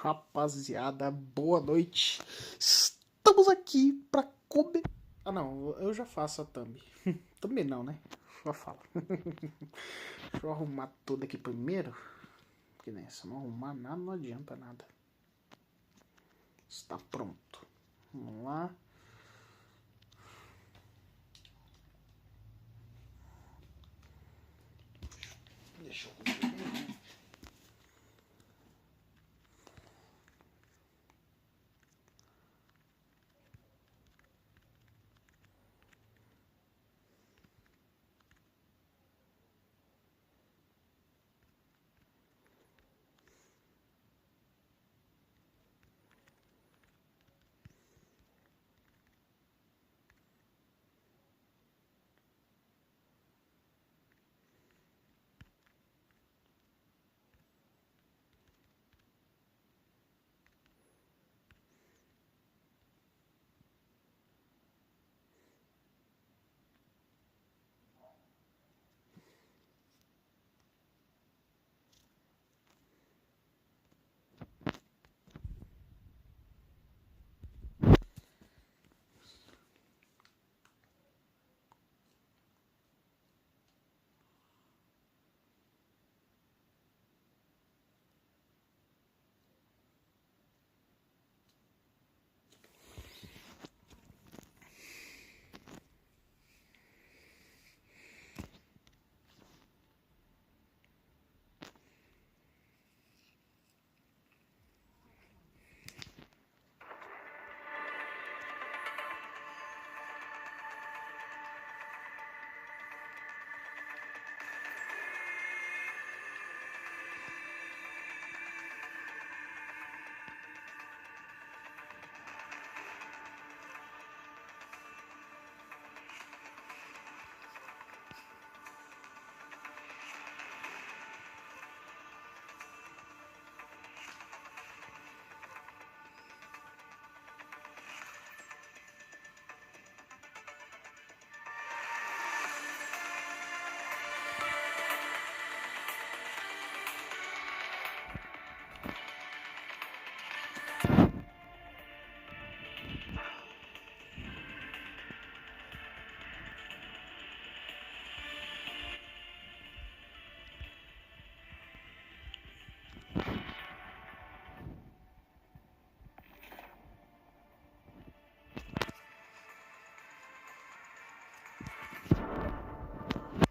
Rapaziada, boa noite. Estamos aqui pra comer. Ah, não, eu já faço a thumb. Também não, né? Só fala. Deixa eu arrumar tudo aqui primeiro. Porque né, se não arrumar nada, não adianta nada. Está pronto. Vamos lá. Deixa eu comer.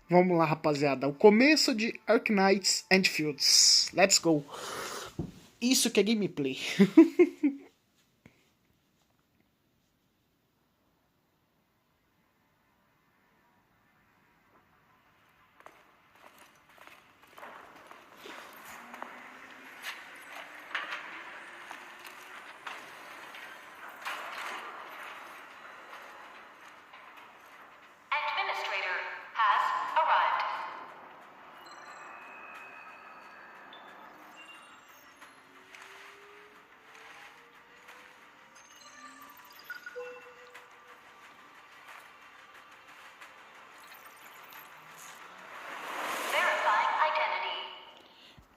Vamos lá, rapaziada. O começo de Arknights Endfield. Let's go. Isso que é gameplay.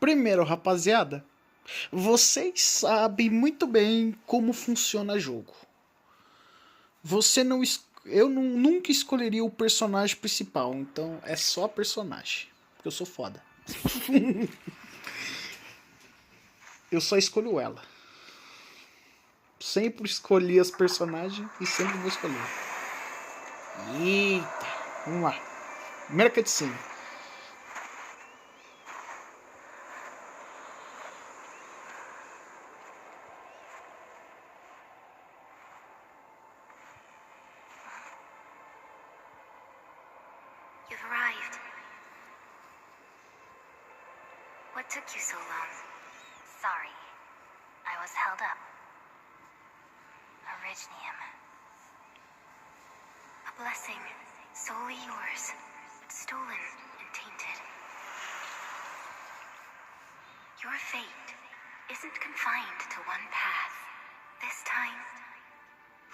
Primeiro, rapaziada, vocês sabem muito bem como funciona jogo. Eu nunca escolheria o personagem principal, então é só personagem, porque eu sou foda. Eu só escolho ela. Sempre escolhi as personagens e sempre vou escolher. Eita, vamos lá. Primeira cutscene. You've arrived. What took you so long? Sorry. I was held up. Originium. A blessing, solely yours, stolen and tainted. Your fate isn't confined to one path. This time,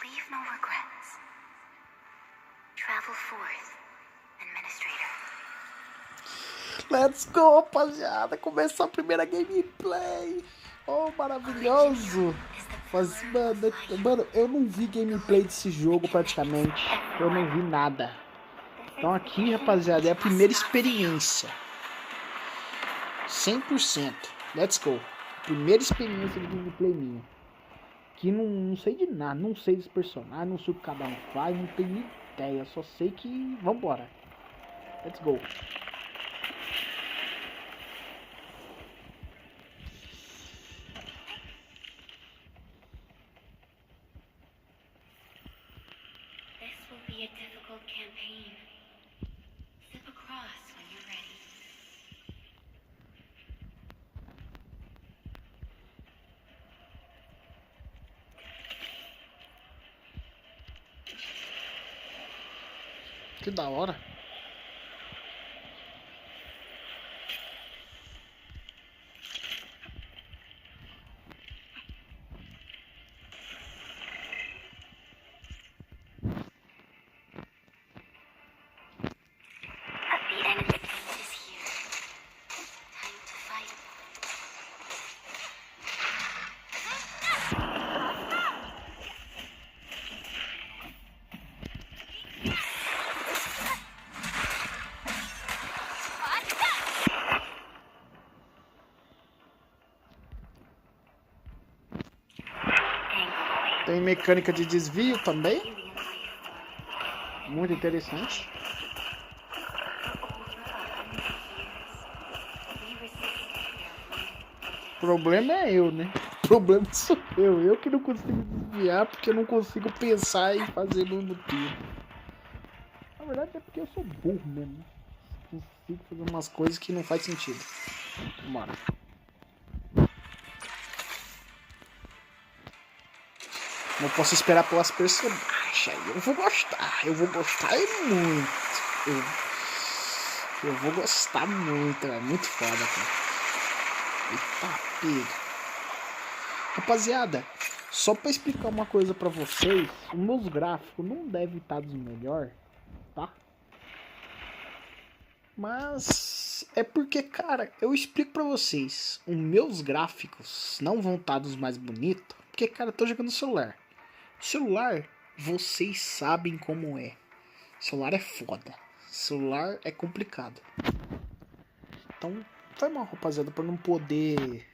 leave no regrets. Travel forth, Administrator. Let's go, rapaziada. Começou a primeira gameplay. Oh, maravilhoso. Mas, mano, eu não vi gameplay desse jogo praticamente. Eu não vi nada. Então aqui, rapaziada, é a primeira experiência. 100%. Let's go. Primeira experiência de gameplay minha. Que não sei de nada. Não sei dos personagens. Não sei o que cada um faz. Não tenho ideia. Só sei que... Vambora. Let's go. This will be a difficult campaign. Zip across when you're ready. Que da hora. The enemy tent is here. Time to fight. Tem mecânica de desvio também. Muito interessante. O problema é eu, né? O problema sou eu. Eu que não consigo desviar porque eu não consigo pensar em fazer no tiro. Na verdade é porque eu sou burro mesmo. Consigo fazer umas coisas que não faz sentido. Bora. Não posso esperar pelas personagens. Eu vou gostar. Eu vou gostar muito. Eu vou gostar muito. É muito foda, cara. Eita, pega. Rapaziada, só pra explicar uma coisa pra vocês. Os meus gráficos não devem estar dos melhores, tá? Mas é porque, cara, eu explico pra vocês. Os meus gráficos não vão estar dos mais bonitos. Porque, cara, eu tô jogando no celular. Celular, vocês sabem como é. Celular é foda. Celular é complicado. Então, foi mal, rapaziada, pra não poder...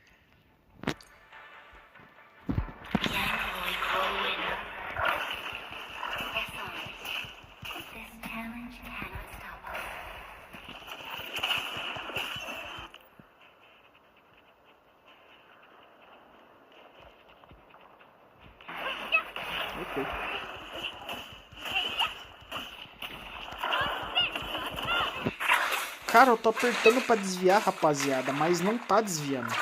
Ok. Cara, eu tô apertando pra desviar, rapaziada, mas não tá desviando.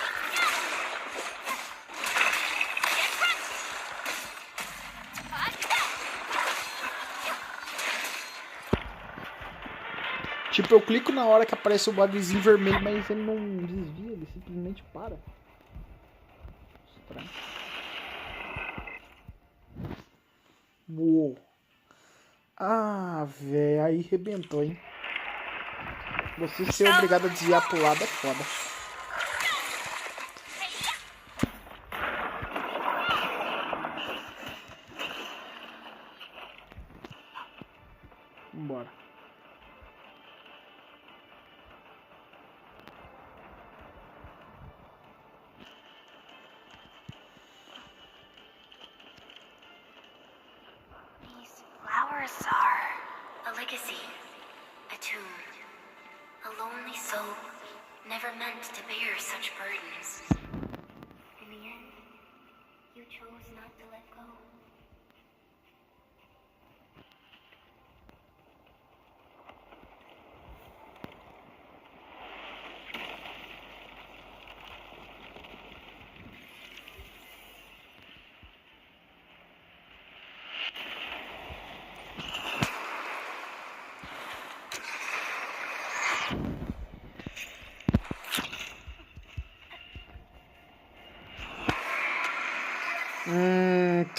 Tipo, eu clico na hora que aparece o bagulhozinho vermelho, mas ele não desvia, ele simplesmente para. Estranho. Uou. Ah, velho, aí rebentou, hein? Você ser obrigado a desviar pro lado é foda. Vambora. These flowers are a legacy, a tomb, a lonely soul, never meant to bear such burdens. In the end, you chose not to let go.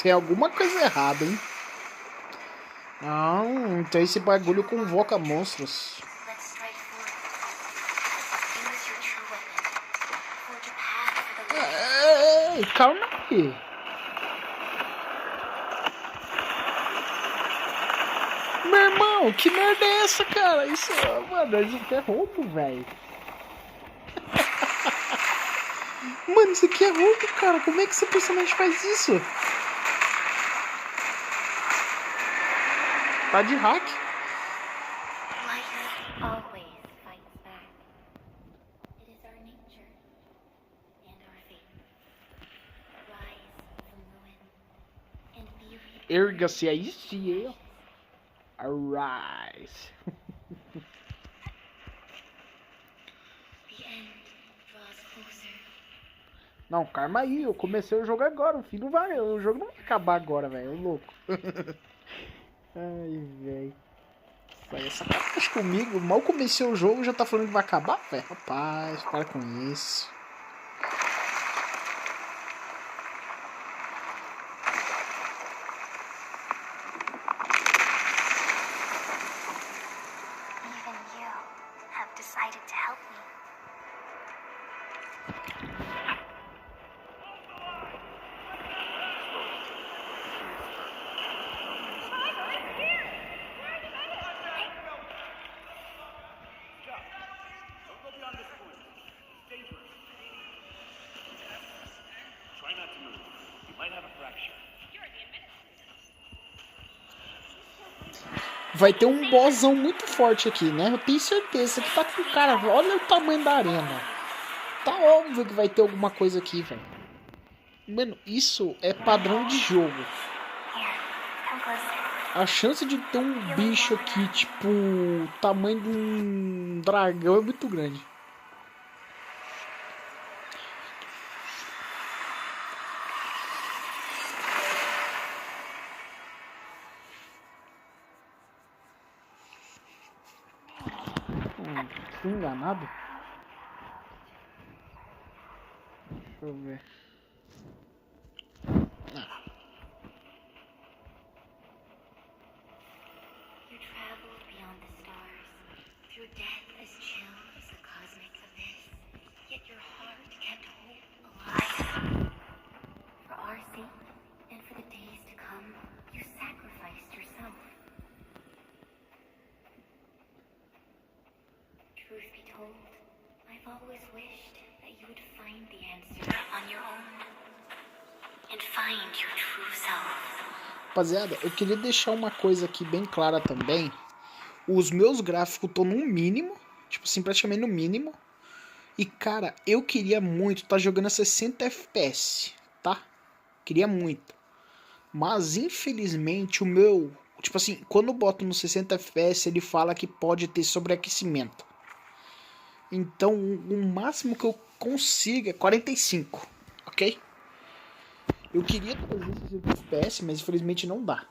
Tem alguma coisa errada, hein? Não, então esse bagulho convoca monstros. Let's strike forth. calma aí. Meu irmão, que merda é essa, cara? Isso, mano, isso aqui é roubo, velho. Mano, isso aqui é roubo, cara. Como é que esse personagem faz isso? Tá de hack. Life always fights back. It is our nature and our fate. Rise from ruin and be reborn. Erga-se aí, sim. Arise. The end draws closer. Não, calma aí, eu comecei o jogo agora, o filho vai, o jogo não vai acabar agora, velho, louco. Ai, velho. Sai essa cara comigo, mal comecei o jogo, já tá falando que vai acabar, velho. Rapaz, para com isso. Even you have decided to help me. Vai ter um bossão muito forte aqui, né? Eu tenho certeza que tá com cara. Olha o tamanho da arena. Tá óbvio que vai ter alguma coisa aqui, velho. Mano, isso é padrão de jogo. A chance de ter um bicho aqui, tipo, o tamanho de um dragão é muito grande. Fui enganado? Deixa eu ver. You traveled beyond the stars, through death as chill as the cosmic abyss. Yet your heart kept hope alive. For our sake and for the days to come, you sacrificed yourself. Truth be told, I've always wished that you would find the answer on your own and find your true self. Rapaziada, eu queria deixar uma coisa aqui bem clara também. Os meus gráficos estão no mínimo, tipo assim, praticamente no mínimo. E cara, eu queria muito estar jogando a 60 FPS, tá? Queria muito. Mas infelizmente o meu, tipo assim, quando eu boto no 60 FPS, ele fala que pode ter sobreaquecimento. Então, o máximo que eu consigo é 45, ok? Eu queria trazer esse FPS, mas infelizmente não dá.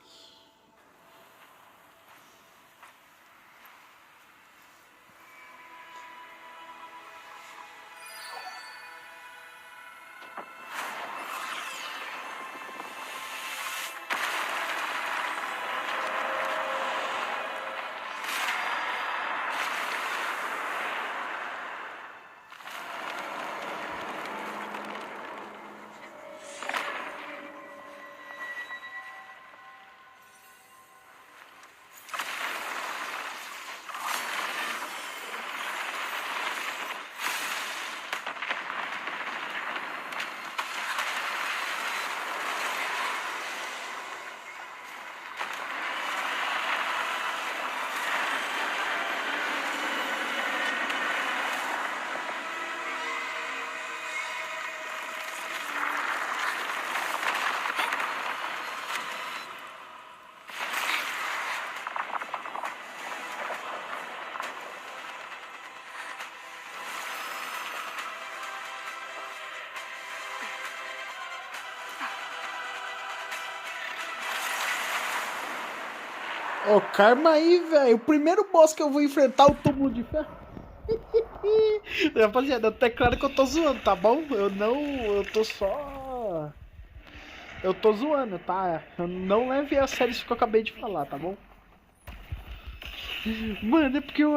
Ó, calma aí, velho. O primeiro boss que eu vou enfrentar é o túmulo de ferro. Rapaziada, até claro que eu tô zoando, tá bom? Eu tô só... Eu tô zoando, tá? Eu não levei a sério isso que eu acabei de falar, tá bom? Mano, é porque eu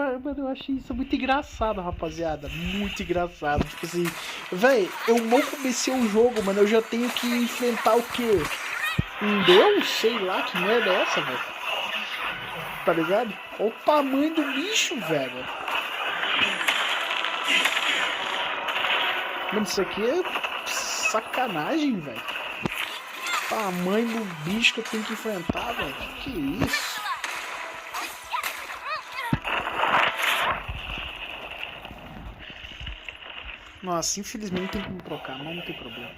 achei isso muito engraçado, rapaziada. Muito engraçado. Tipo assim, véi, eu não comecei o jogo, mano. Eu já tenho que enfrentar o quê? Um deus? Sei lá, que merda é essa, velho? Tá ligado? Olha o tamanho do bicho, velho. Mano, isso aqui é sacanagem, velho. Tamanho do bicho que eu tenho que enfrentar, velho. Que isso? Nossa, infelizmente tem que me trocar, mas não tem problema.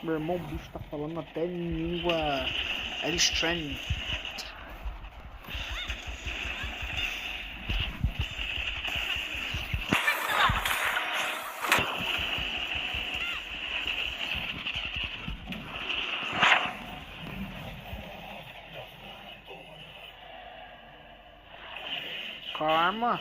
Meu irmão, o bicho tá falando até em língua estranha. Calma.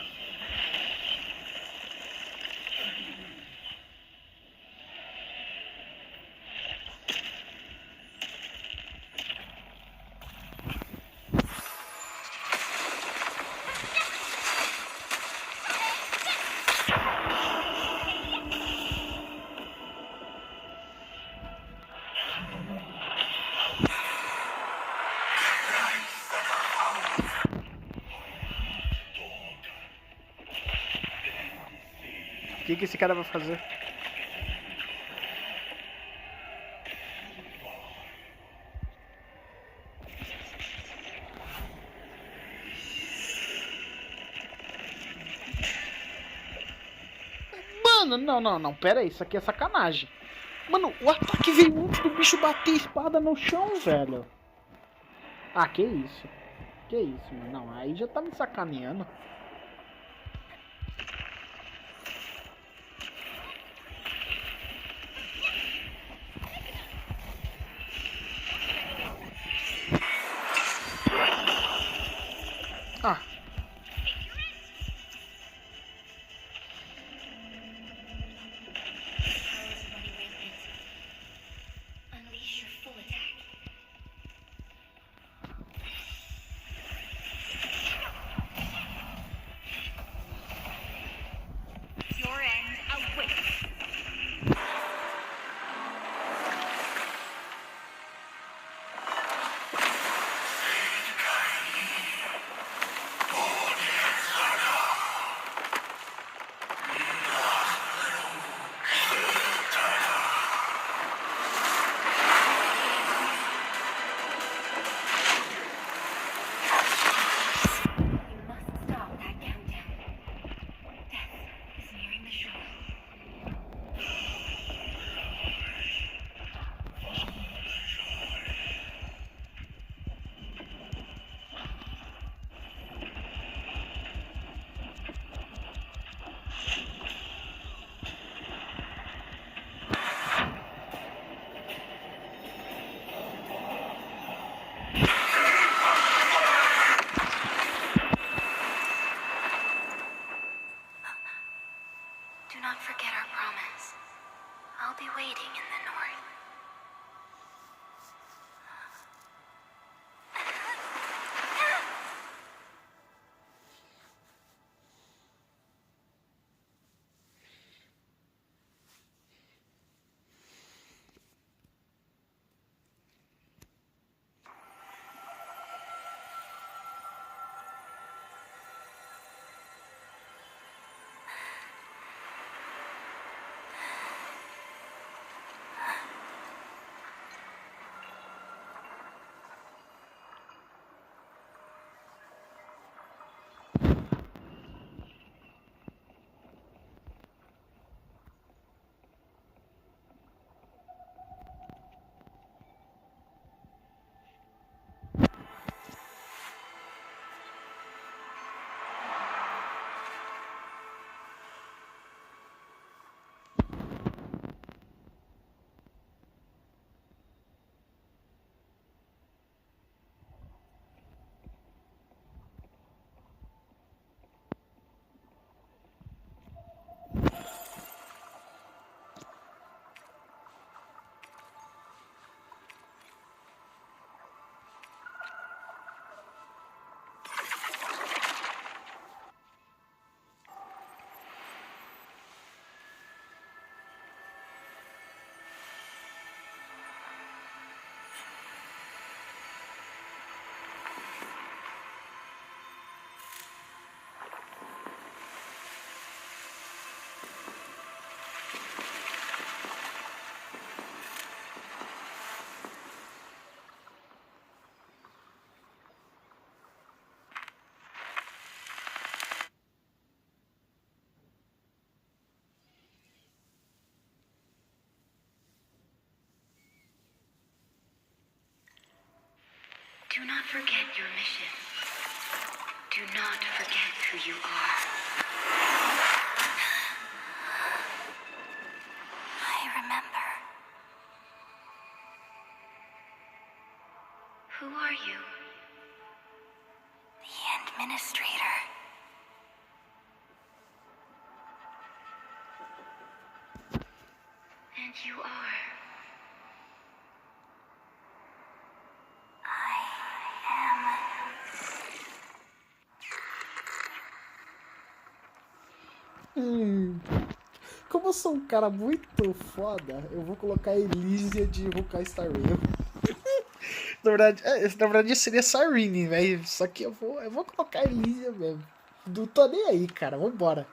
O que esse cara vai fazer? Mano, não, pera aí, isso aqui é sacanagem. Mano, o ataque veio antes do bicho bater a espada no chão, velho. Ah, que isso? Que isso, mano? Não, aí já tá me sacaneando. Ah. Unleash your full attack. Your end awaits. Do not forget our promise. I'll be waiting in the north. Do not forget your mission. Do not forget who you are. I remember. Who are you? The administrator. And you are. Como eu sou um cara muito foda, eu vou colocar a Elísia de Honkai Star Rail. Na verdade seria Sarine, velho. Só que eu vou colocar a Elísia mesmo. Não tô nem aí, cara. Vambora.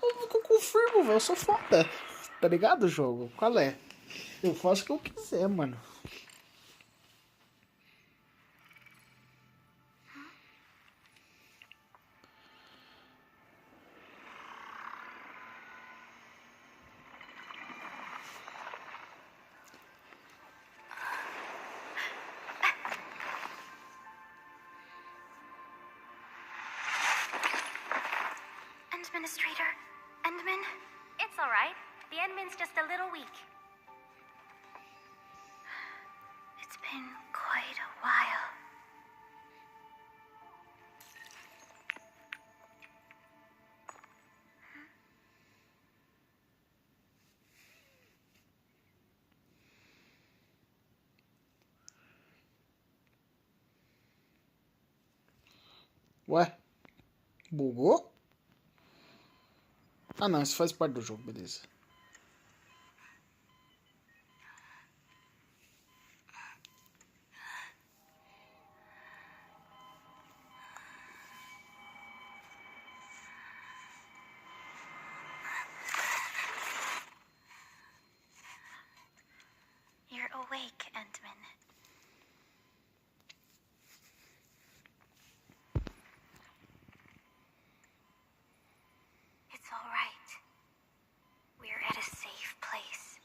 Eu confirmo, velho. Eu sou foda. Tá ligado, jogo? Qual é? Eu faço o que eu quiser, mano. Administrator, Endman? It's all right. The Endman's just a little weak. It's been quite a while. Ué? Bugou? Ah não, isso faz parte do jogo, beleza. You're awake, Endman. It's all right. We're at a safe place.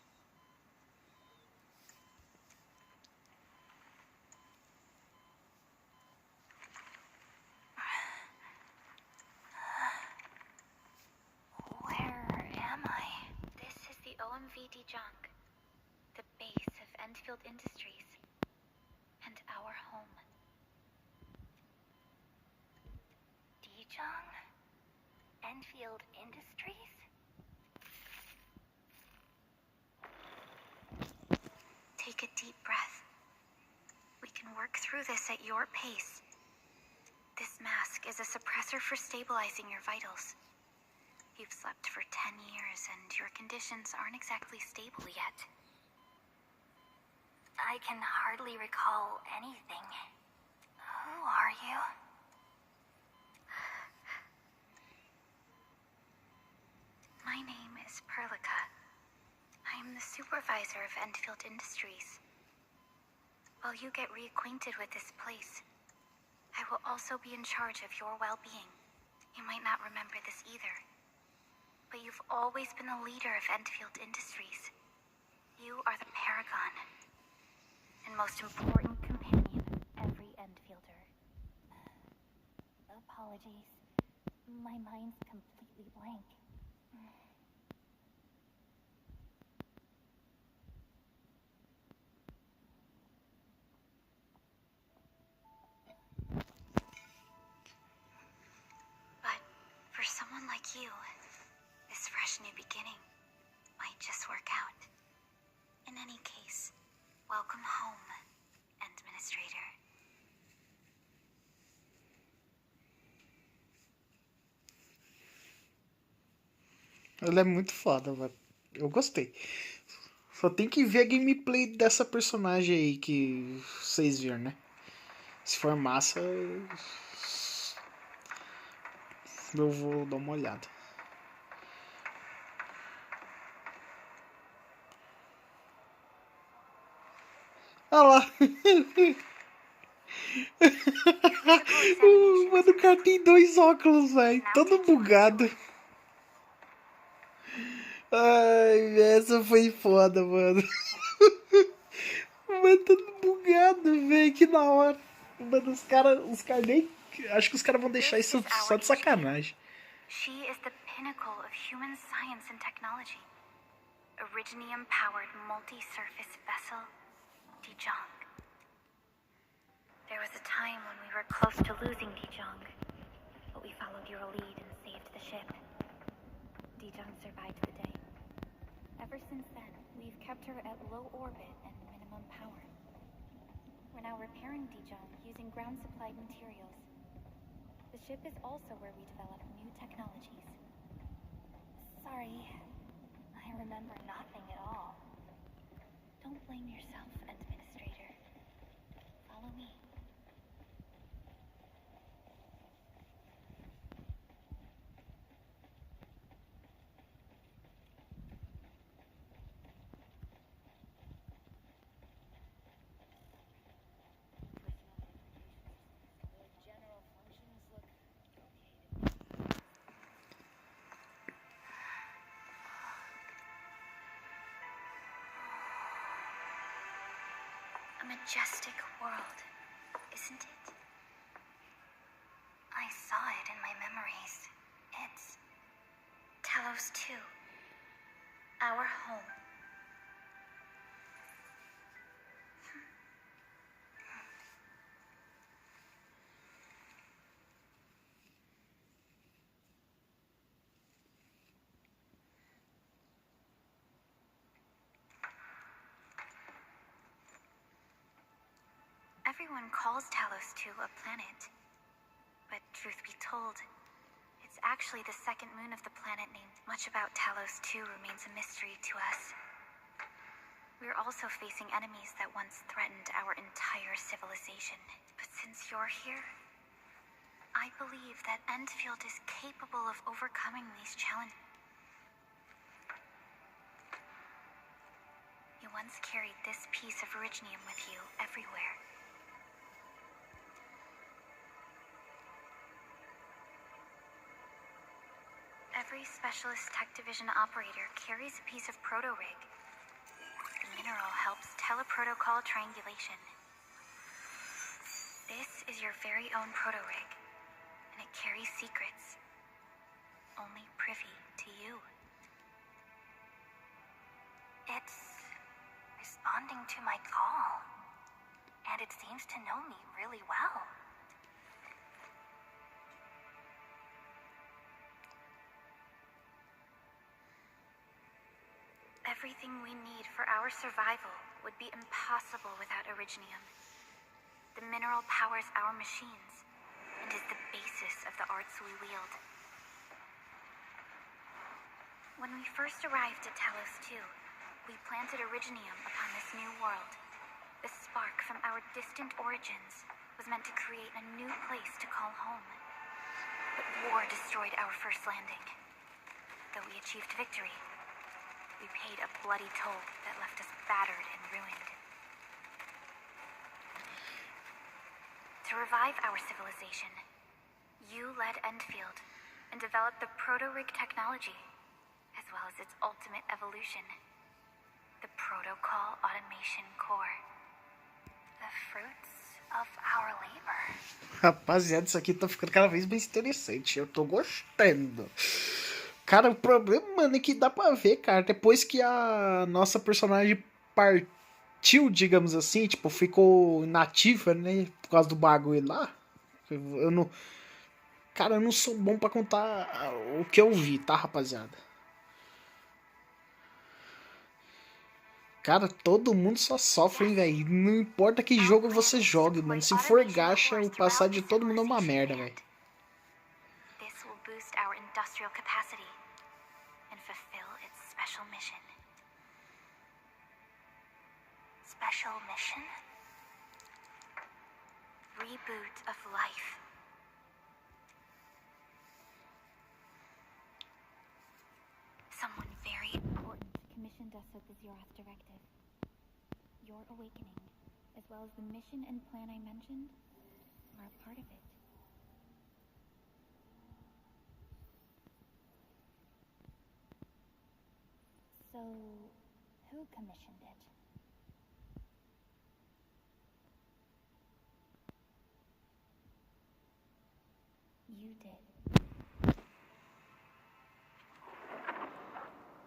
Where am I? This is the OMVD junk, the base of Endfield Industries, and our home. Dijong? Endfield Industries? Take a deep breath. We can work through this at your pace. This mask is a suppressor for stabilizing your vitals. You've slept for 10 years and your conditions aren't exactly stable yet. I can hardly recall anything. Who are you? My name is Perlica. I am the supervisor of Endfield Industries. While you get reacquainted with this place, I will also be in charge of your well-being. You might not remember this either, but you've always been the leader of Endfield Industries. You are the paragon and most important companion of every Endfielder. Apologies. My mind's completely blank. But for someone like you, this fresh new beginning might just work out. In any case, welcome home, Administrator. Ela é muito foda, mano. Eu gostei. Só tem que ver a gameplay dessa personagem aí que vocês viram, né? Se for massa, eu vou dar uma olhada. Olha lá. Mano, o cara tem 2 óculos, velho. Todo bugado. Ai, essa foi foda, mano. Mano, tudo bugado, velho. Que da hora. Mano, os caras nem. Acho que os caras vão deixar isso só de sacanagem. She is the pinnacle of human science and technology. Originium-powered multi-surface vessel, Dijong. There was a time when we were close to losing Dijong, but we followed your lead and saved the ship. Dijong survived the day. Ever since then, we've kept her at low orbit and minimum power. We're now repairing Dijong using ground-supplied materials. The ship is also where we develop new technologies. Sorry, I remember nothing at all. Don't blame yourself, Administrator. Follow me. A majestic world, isn't it? I saw it in my memories. It's Talos 2, our home. Everyone calls Talos 2 a planet. But truth be told, it's actually the second moon of the planet named. Much about Talos 2 remains a mystery to us. We're also facing enemies that once threatened our entire civilization. But since you're here, I believe that Endfield is capable of overcoming these challenges. You once carried this piece of originium with you everywhere. Every Specialist Tech Division operator carries a piece of proto-rig. The mineral helps teleprotocol triangulation. This is your very own proto-rig, and it carries secrets, only privy to you. It's responding to my call, and it seems to know me really well. Everything we need for our survival would be impossible without originium. The mineral powers our machines and is the basis of the arts we wield. When we first arrived at Talos 2, we planted originium upon this new world. The spark from our distant origins was meant to create a new place to call home. But war destroyed our first landing. Though we achieved victory, we paid a bloody toll that left us battered and ruined. To revive our civilization, you led Endfield and developed the proto-rig technology, as well as its ultimate evolution, the Protocol Automation Core. The fruits of our labor. Rapaziada, isso aqui tá ficando cada vez mais interessante. Eu tô gostando. Cara, o problema, mano, é que dá pra ver, cara, depois que a nossa personagem partiu, digamos assim, tipo, ficou inativa, né, por causa do bagulho lá. Eu não... Cara, eu não sou bom pra contar o que eu vi, tá, rapaziada? Cara, todo mundo só sofre, hein, velho. Não importa que jogo você jogue, mano. Se for gacha, o passado de todo mundo é uma merda, velho. This will boost our industrial capacity and fulfill its special mission. Special mission? Reboot of life. Someone very important commissioned us at the Zeroth Directive. Your awakening, as well as the mission and plan I mentioned, are a part of it. So, who commissioned it?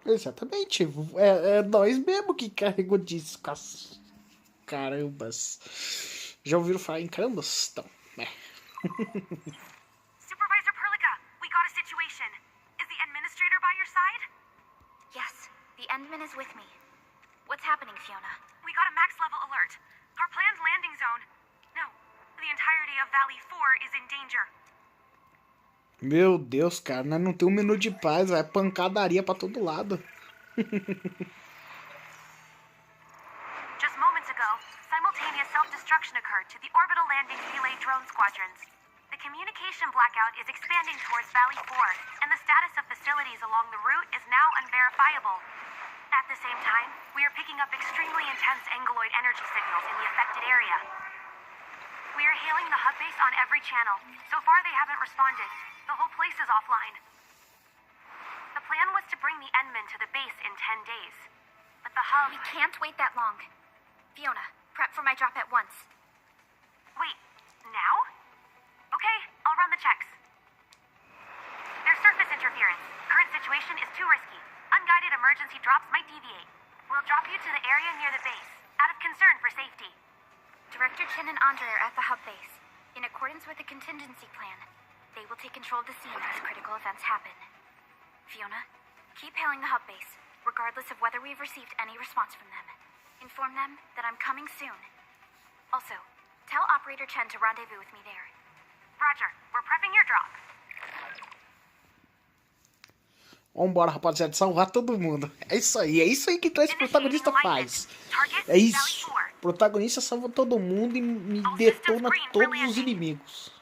Exatamente. É nós mesmo que carregou disso. Carambas. Já ouviram falar em carambas? Então, Supervisor Perlica, we got a situation. Is the administrator by your side? Yes, the Endman is with me. What's happening, Fiona? We got a max level alert. Our planned landing zone. No, the entirety of Valley 4 is in danger. meu Deus, cara, nós não temos um minuto de paz, vai pancadaria pra todo lado. Just moments ago, simultaneous self-destruction occurred to the orbital landing relay drone squadrons. The communication blackout is expanding towards Valley 4, and the status of facilities along the route is now unverifiable. At the same time, we are picking up extremely intense angeloid energy signals in the affected area. We are hailing the hub base on every channel. So far, they haven't responded. The whole place is offline. The plan was to bring the Endman to the base in 10 days. But the hub... We can't wait that long. Fiona, prep for my drop at once. Wait, now? Okay, I'll run the checks. There's surface interference. Current situation is too risky. Unguided emergency drops might deviate. We'll drop you to the area near the base, out of concern for safety. Director Chen and Andre are at the hub base. In accordance with the contingency plan, they will take control of the scene as critical events happen. Fiona, keep hailing the hub base, regardless of whether we've received any response from them. Inform them that I'm coming soon. Also, tell Operator Chen to rendezvous with me there. Roger, we're prepping your drop. Vambora, rapaziada, salvar todo mundo. É isso aí que esse protagonista faz. É isso. O protagonista salva todo mundo e me detona todos os inimigos.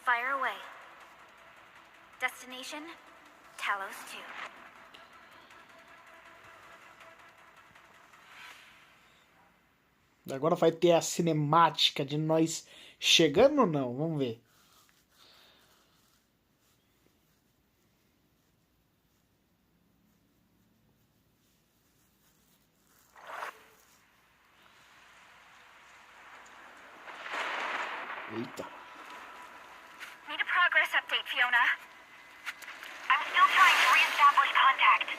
Fire away. Destination, Talos 2. Agora vai ter a cinemática de nós chegando ou não? Vamos ver. Eita. Need a progress update, Fiona. I'm still trying to re-establish contact.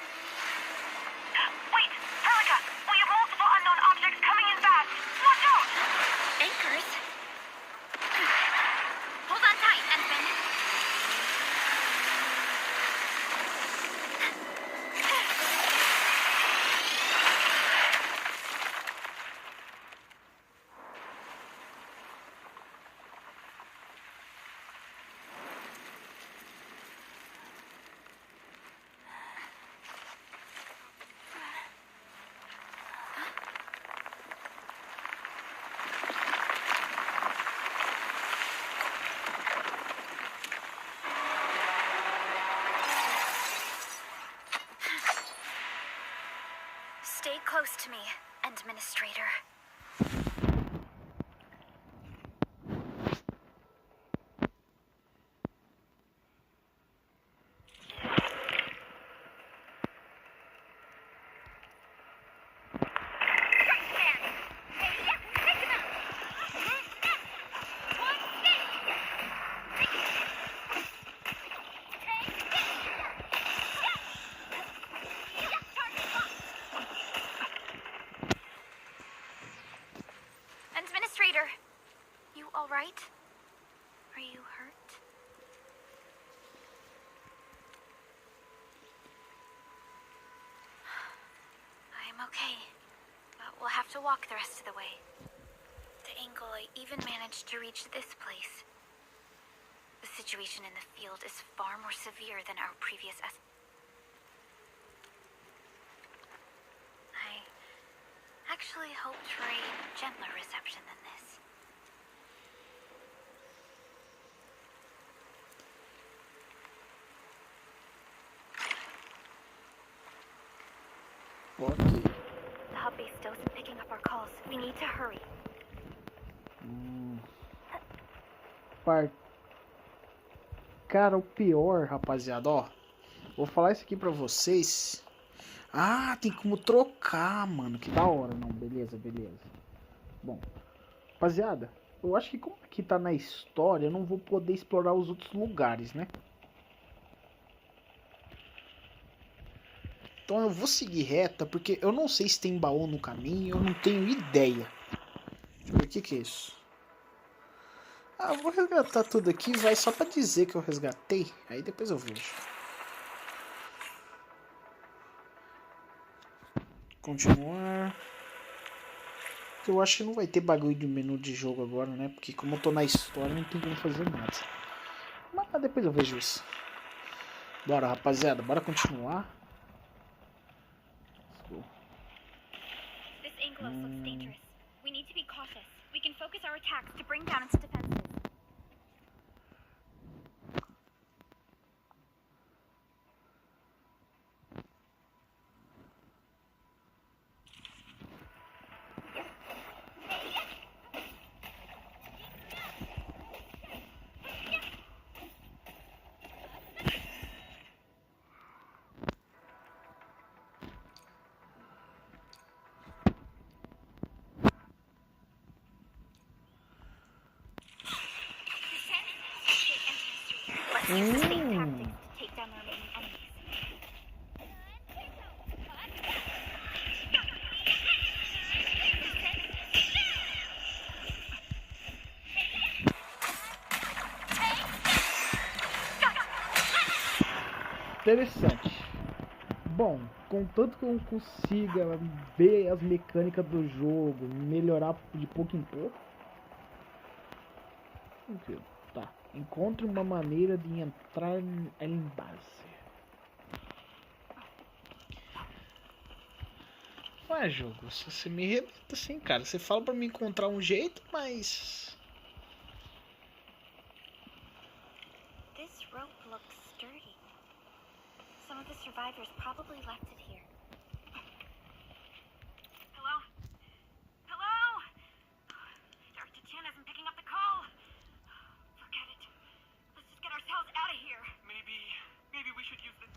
Wait, Perlica, we have multiple unknown objects coming in fast. Watch out! Anchors? Hold on tight, Endman. Stay close to me, Administrator. Administrator, you all right? Are you hurt? I'm okay, but we'll have to walk the rest of the way. The angle I even managed to reach this place. The situation in the field is far more severe than our previous I actually hoped for a gentler reception than this. Ok. The hub base still isn't picking up our calls. We need to hurry. Cara, o pior, rapaziada, ó. Vou falar isso aqui pra vocês. Ah, tem como trocar, mano. Que da hora. Não, beleza. Bom. Rapaziada, eu acho que como aqui tá na história, eu não vou poder explorar os outros lugares, né? Então eu vou seguir reta, porque eu não sei se tem baú no caminho, eu não tenho ideia. Deixa eu ver, o que é isso? Ah, eu vou resgatar tudo aqui, vai só pra dizer que eu resgatei, aí depois eu vejo. Continuar. Eu acho que não vai ter bagulho de menu de jogo agora, né? Porque como eu tô na história, não tem como fazer nada. Mas depois eu vejo isso. Bora, rapaziada, bora continuar. This Anglos looks dangerous. We need to be cautious. We can focus our attacks to bring down its defenses. Use the same tactics to take down the remaining enemies. Interessante. Bom, contanto que eu consiga ver as mecânicas do jogo, melhorar de pouco em pouco. Tranquilo. Tá. Encontre uma maneira de entrar em base. Ué, jogo, você me rebenta assim, cara. Você fala pra me encontrar um jeito, mas... This rope looks sturdy. Some of the survivors probably left it here. Hello? Hello? Dr. Chin isn't picking up the call. Forget it. Let's just get ourselves out of here. Maybe we should use this.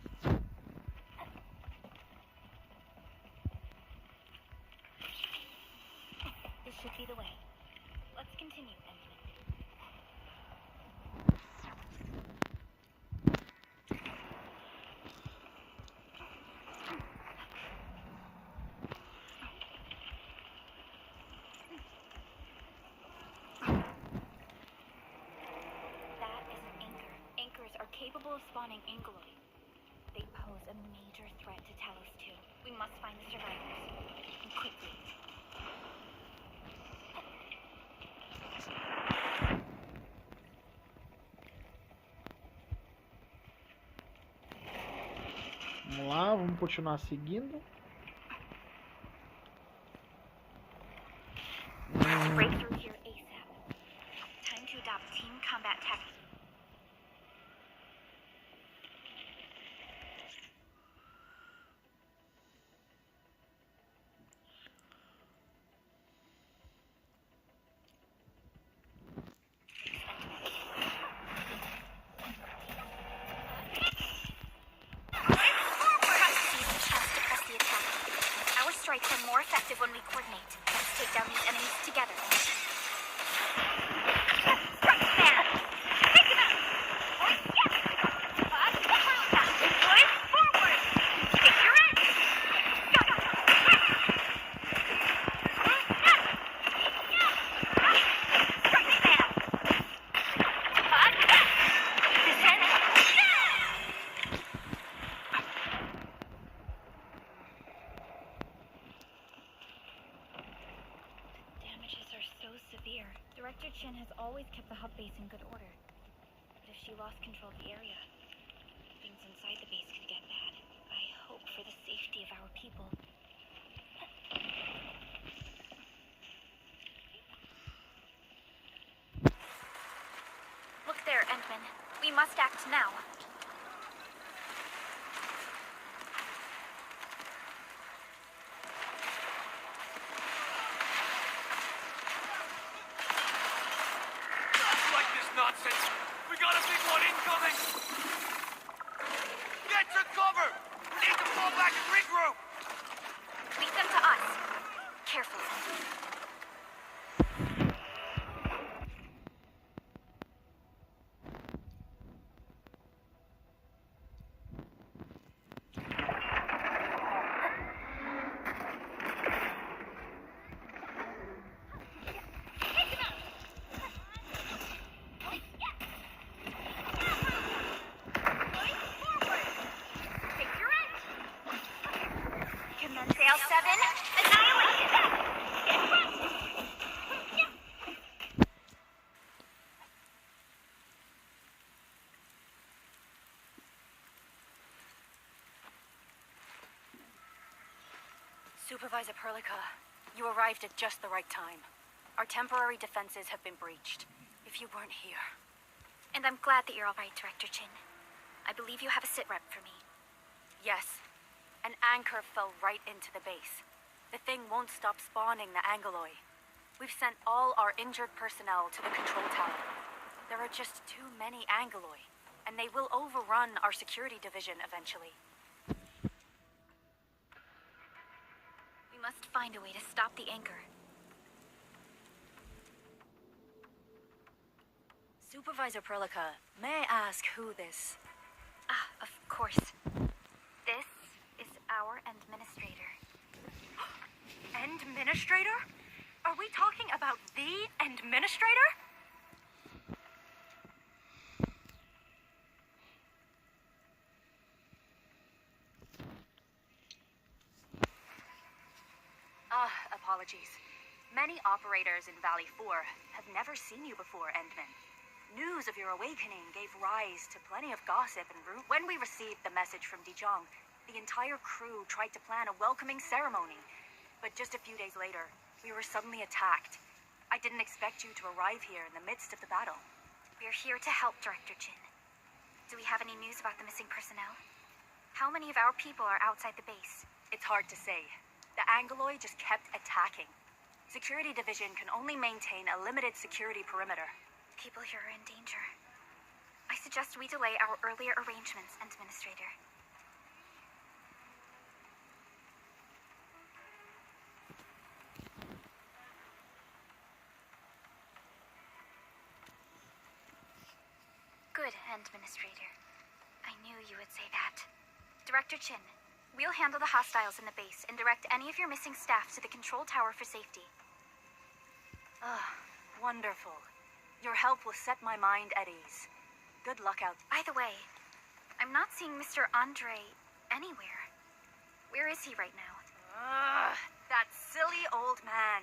This should be the way. Let's continue, Benjamin. That is an anchor. Anchors are capable of spawning ankyloid. They pose a major threat to Talos 2. We must find the survivors. And quickly. Vamos lá, vamos continuar seguindo. Break through here ASAP. Time to adopt team combat tactics. Our strikes are more effective when we coordinate. Let's take down these enemies together. Director Chin has always kept the hub base in good order. But if she lost control of the area, things inside the base could get bad. I hope for the safety of our people. Look there, Endman. We must act now. Nonsense! We got a big one incoming! Get to cover! We need to fall back and regroup! Lead them to us. Carefully. Supervisor Perlica, you arrived at just the right time. Our temporary defenses have been breached. If you weren't here... And I'm glad that you're all right, Director Chin. I believe you have a sit rep for me. Yes. An anchor fell right into the base. The thing won't stop spawning the Angoloi. We've sent all our injured personnel to the control tower. There are just too many Angoloi, and they will overrun our security division eventually. We must find a way to stop the anchor. Supervisor Perlica, may I ask who this... Ah, of course. This is our administrator. Administrator? Are we talking about the administrator? Apologies. Many operators in Valley 4 have never seen you before, Endman. News of your awakening gave rise to plenty of gossip and rumors. When we received the message from Dijong, the entire crew tried to plan a welcoming ceremony. But just a few days later, we were suddenly attacked. I didn't expect you to arrive here in the midst of the battle. We're here to help, Director Jin. Do we have any news about the missing personnel? How many of our people are outside the base? It's hard to say. The Angoloi just kept attacking. Security Division can only maintain a limited security perimeter. People here are in danger. I suggest we delay our earlier arrangements, Administrator. Good, Administrator. I knew you would say that. Director Chin, we'll handle the hostiles in the base and direct any of your missing staff to the control tower for safety. Wonderful. Your help will set my mind at ease. Good luck out. By the way, I'm not seeing Mr. Andre anywhere. Where is he right now? That silly old man.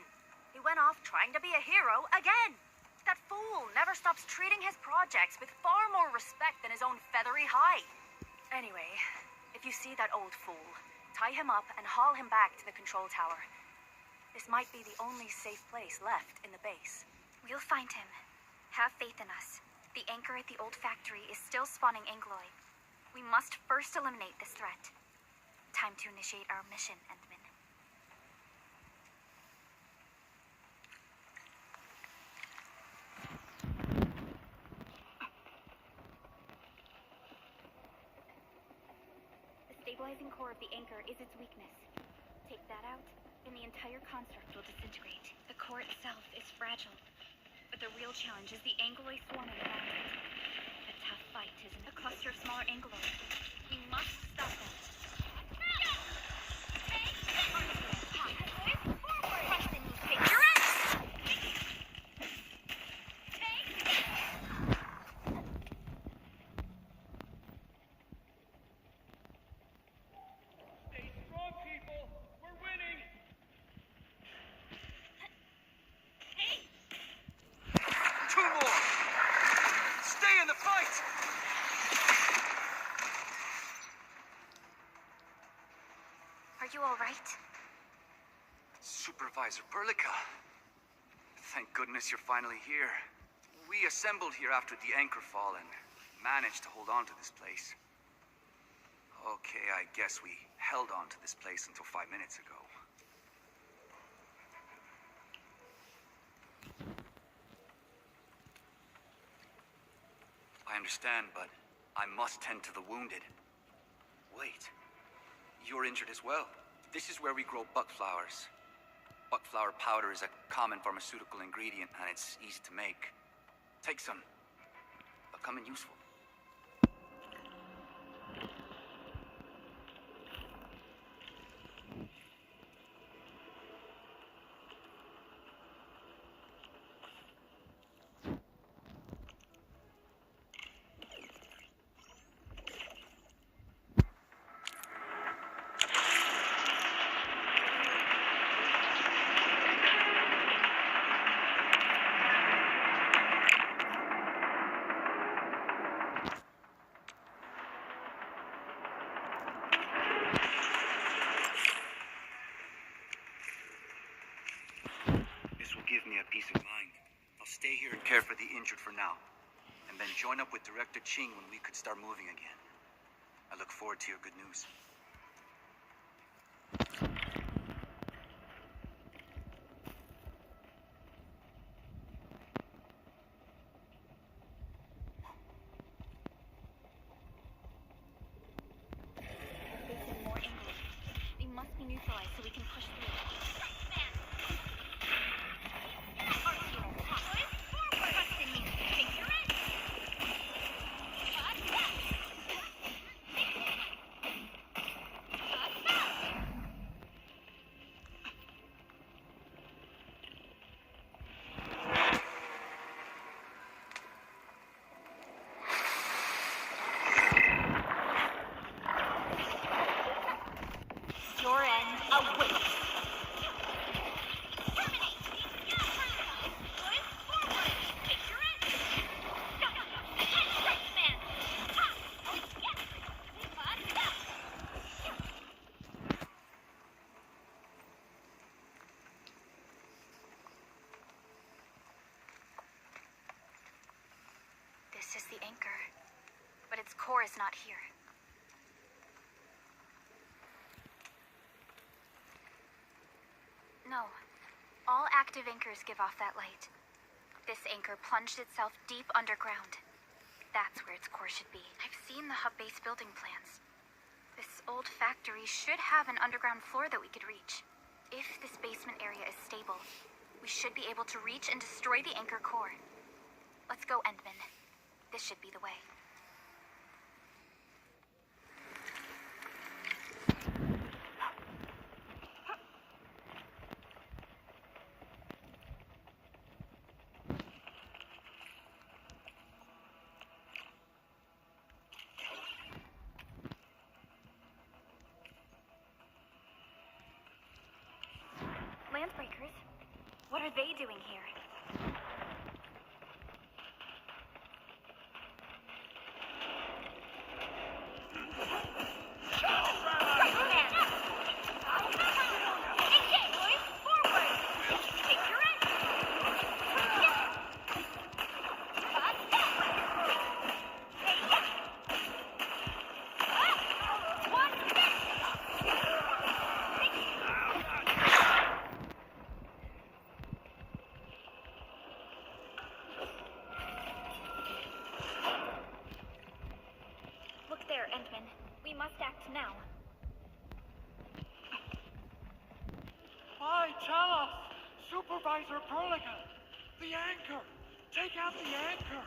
He went off trying to be a hero again. That fool never stops treating his projects with far more respect than his own feathery hide. Anyway, if you see that old fool, tie him up and haul him back to the control tower. This might be the only safe place left in the base. We'll find him. Have faith in us. The anchor at the old factory is still spawning Angoloi. We must first eliminate this threat. Time to initiate our mission, Endman. The stabilizing core of the anchor is its weakness. Take that out, and the entire construct will disintegrate. The core itself is fragile. But the real challenge is the Angoloi swarming around it. A tough fight, isn't it? A cluster of smaller Angoloi. We must stop them. Stay strong, people. We're winning. Two more. Stay in the fight. Are you all right? Supervisor Perlica. Thank goodness you're finally here. We assembled here after the anchor fall and managed to hold on to this place. Okay, I guess we held on to this place until 5 minutes ago. I understand, but I must tend to the wounded. Wait, you're injured as well. This is where we grow buckflowers. Buckflower powder is a common pharmaceutical ingredient, and it's easy to make. Take some. They'll come in useful. get peace of mind. I'll stay here and care for the injured for now, and then join up with Director Ching when we could start moving again. I look forward to your good news. More English. They must be neutralized so we can push through. Your end awaits. This is the anchor, but its core is not here. No. All active anchors give off that light. This anchor plunged itself deep underground. That's where its core should be. I've seen the hub base building plans. This old factory should have an underground floor that we could reach. If this basement area is stable, we should be able to reach and destroy the anchor core. Let's go, Endman. This should be the way. Landbreakers? What are they doing here? Endman. We must act now. Why, tell us! Supervisor Perligan! The anchor! Take out the anchor!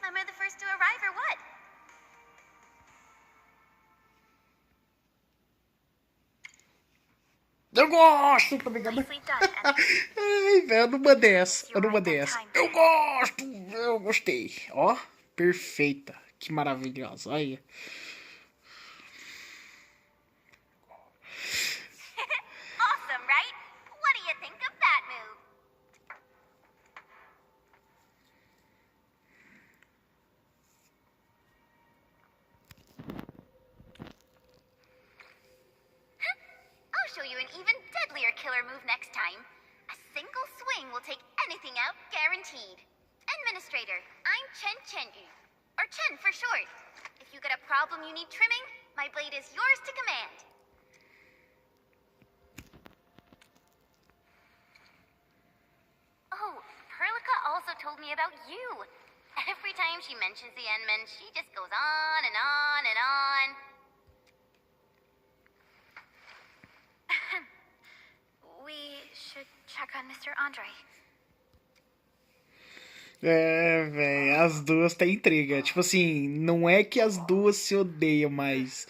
Am I the first to arrive or what? Eu gosto, tá ligado? Nicely done, Endman. Ai, velho, eu numa dessa. Eu numa dessa. Eu gosto, eu gostei. Ó, perfeita. Que maravilhosa. Olha. your killer move next time. A single swing will take anything out, guaranteed. Administrator, I'm Chen Chenyu. Or Chen for short. If you got a problem you need trimming, my blade is yours to command. Oh, Perlica also told me about you. Every time she mentions the Endmen, she just goes on and on and on. We should check on Mr. Andre. É, velho, as duas têm intriga. Tipo assim, não é que as duas se odeiam, mas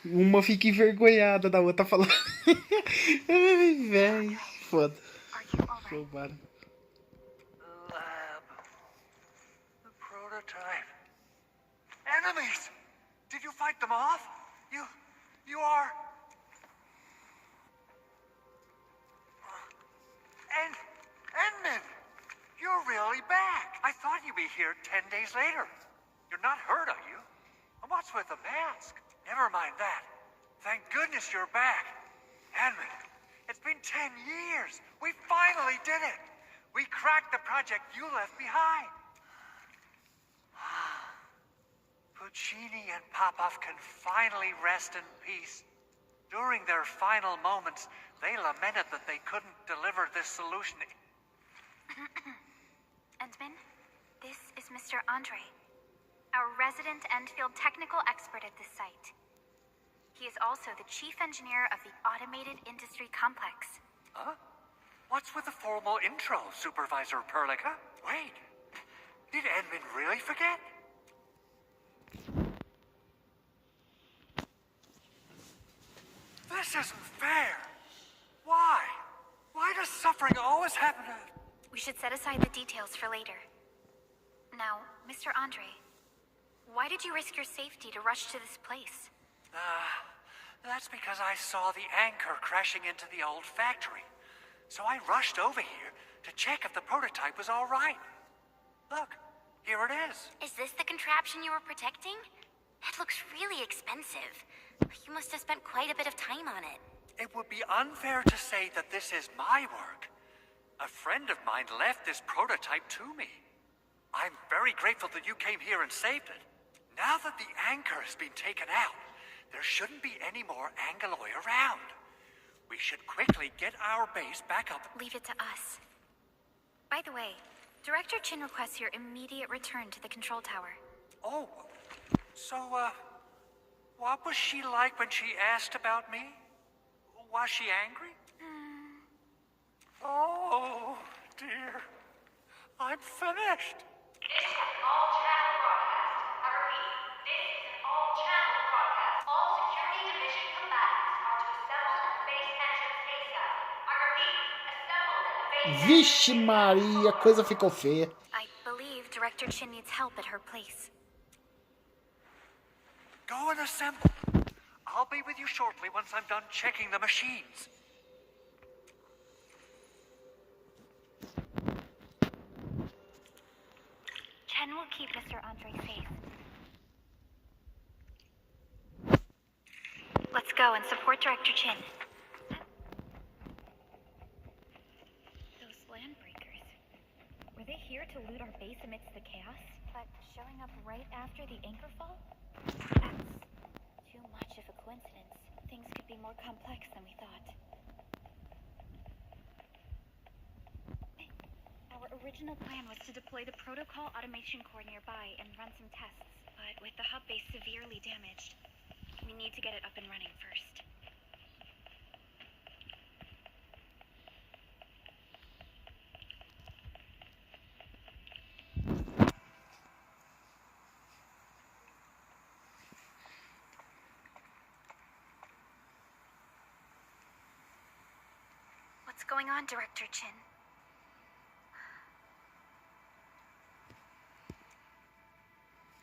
uma fica envergonhada da outra falando. Ai, velho, foda. Are you alright? Roubaram. Lab. The prototype. Enemies! Did you fight them off? You are... Endman! You're really back! I thought you'd be here 10 days later. You're not hurt, are you? And what's with the mask? Never mind that. Thank goodness you're back. Endman, it's been 10 years. We finally did it. We cracked the project you left behind. Puccini and Popov can finally rest in peace. During their final moments, they lamented that they couldn't deliver this solution. Endman, this is Mr. Andre, our resident Endfield technical expert at this site. He is also the chief engineer of the automated industry complex. Huh? What's with the formal intro, Supervisor Perlica? Wait, did Endman really forget? This isn't fair. Why? Why does suffering always happen to... We should set aside the details for later. Now, Mr. Andre, why did you risk your safety to rush to this place? That's because I saw the anchor crashing into the old factory. So I rushed over here to check if the prototype was all right. Look, here it is. Is this the contraption you were protecting? It looks really expensive. You must have spent quite a bit of time on it. It would be unfair to say that this is my work. A friend of mine left this prototype to me. I'm very grateful that you came here and saved it. Now that the anchor has been taken out, there shouldn't be any more Angoloi around. We should quickly get our base back up. Leave it to us. By the way, Director Chin requests your immediate return to the control tower. Oh, so, what was she like when she asked about me? Was she angry? Oh, dear. I'm finished. This is an all-channel broadcast. I repeat, this is an all-channel broadcast. All security division combatants are to assemble at the base entrance ASAP. I repeat, assemble at the base Vixe Maria, a coisa ficou feia. I believe Director Chin needs help at her place. Go and assemble. I'll be with you shortly once I'm done checking the machines. Chen will keep Mr. Andre safe. Let's go and support Director Chin. Those landbreakers. Were they here to loot our base amidst the chaos? But showing up right after the anchor fall? That's too much of a coincidence. Things could be more complex than we thought. Our original plan was to deploy the protocol automation core nearby and run some tests, but with the hub base severely damaged, we need to get it up and running first. What's going on, Director Chin?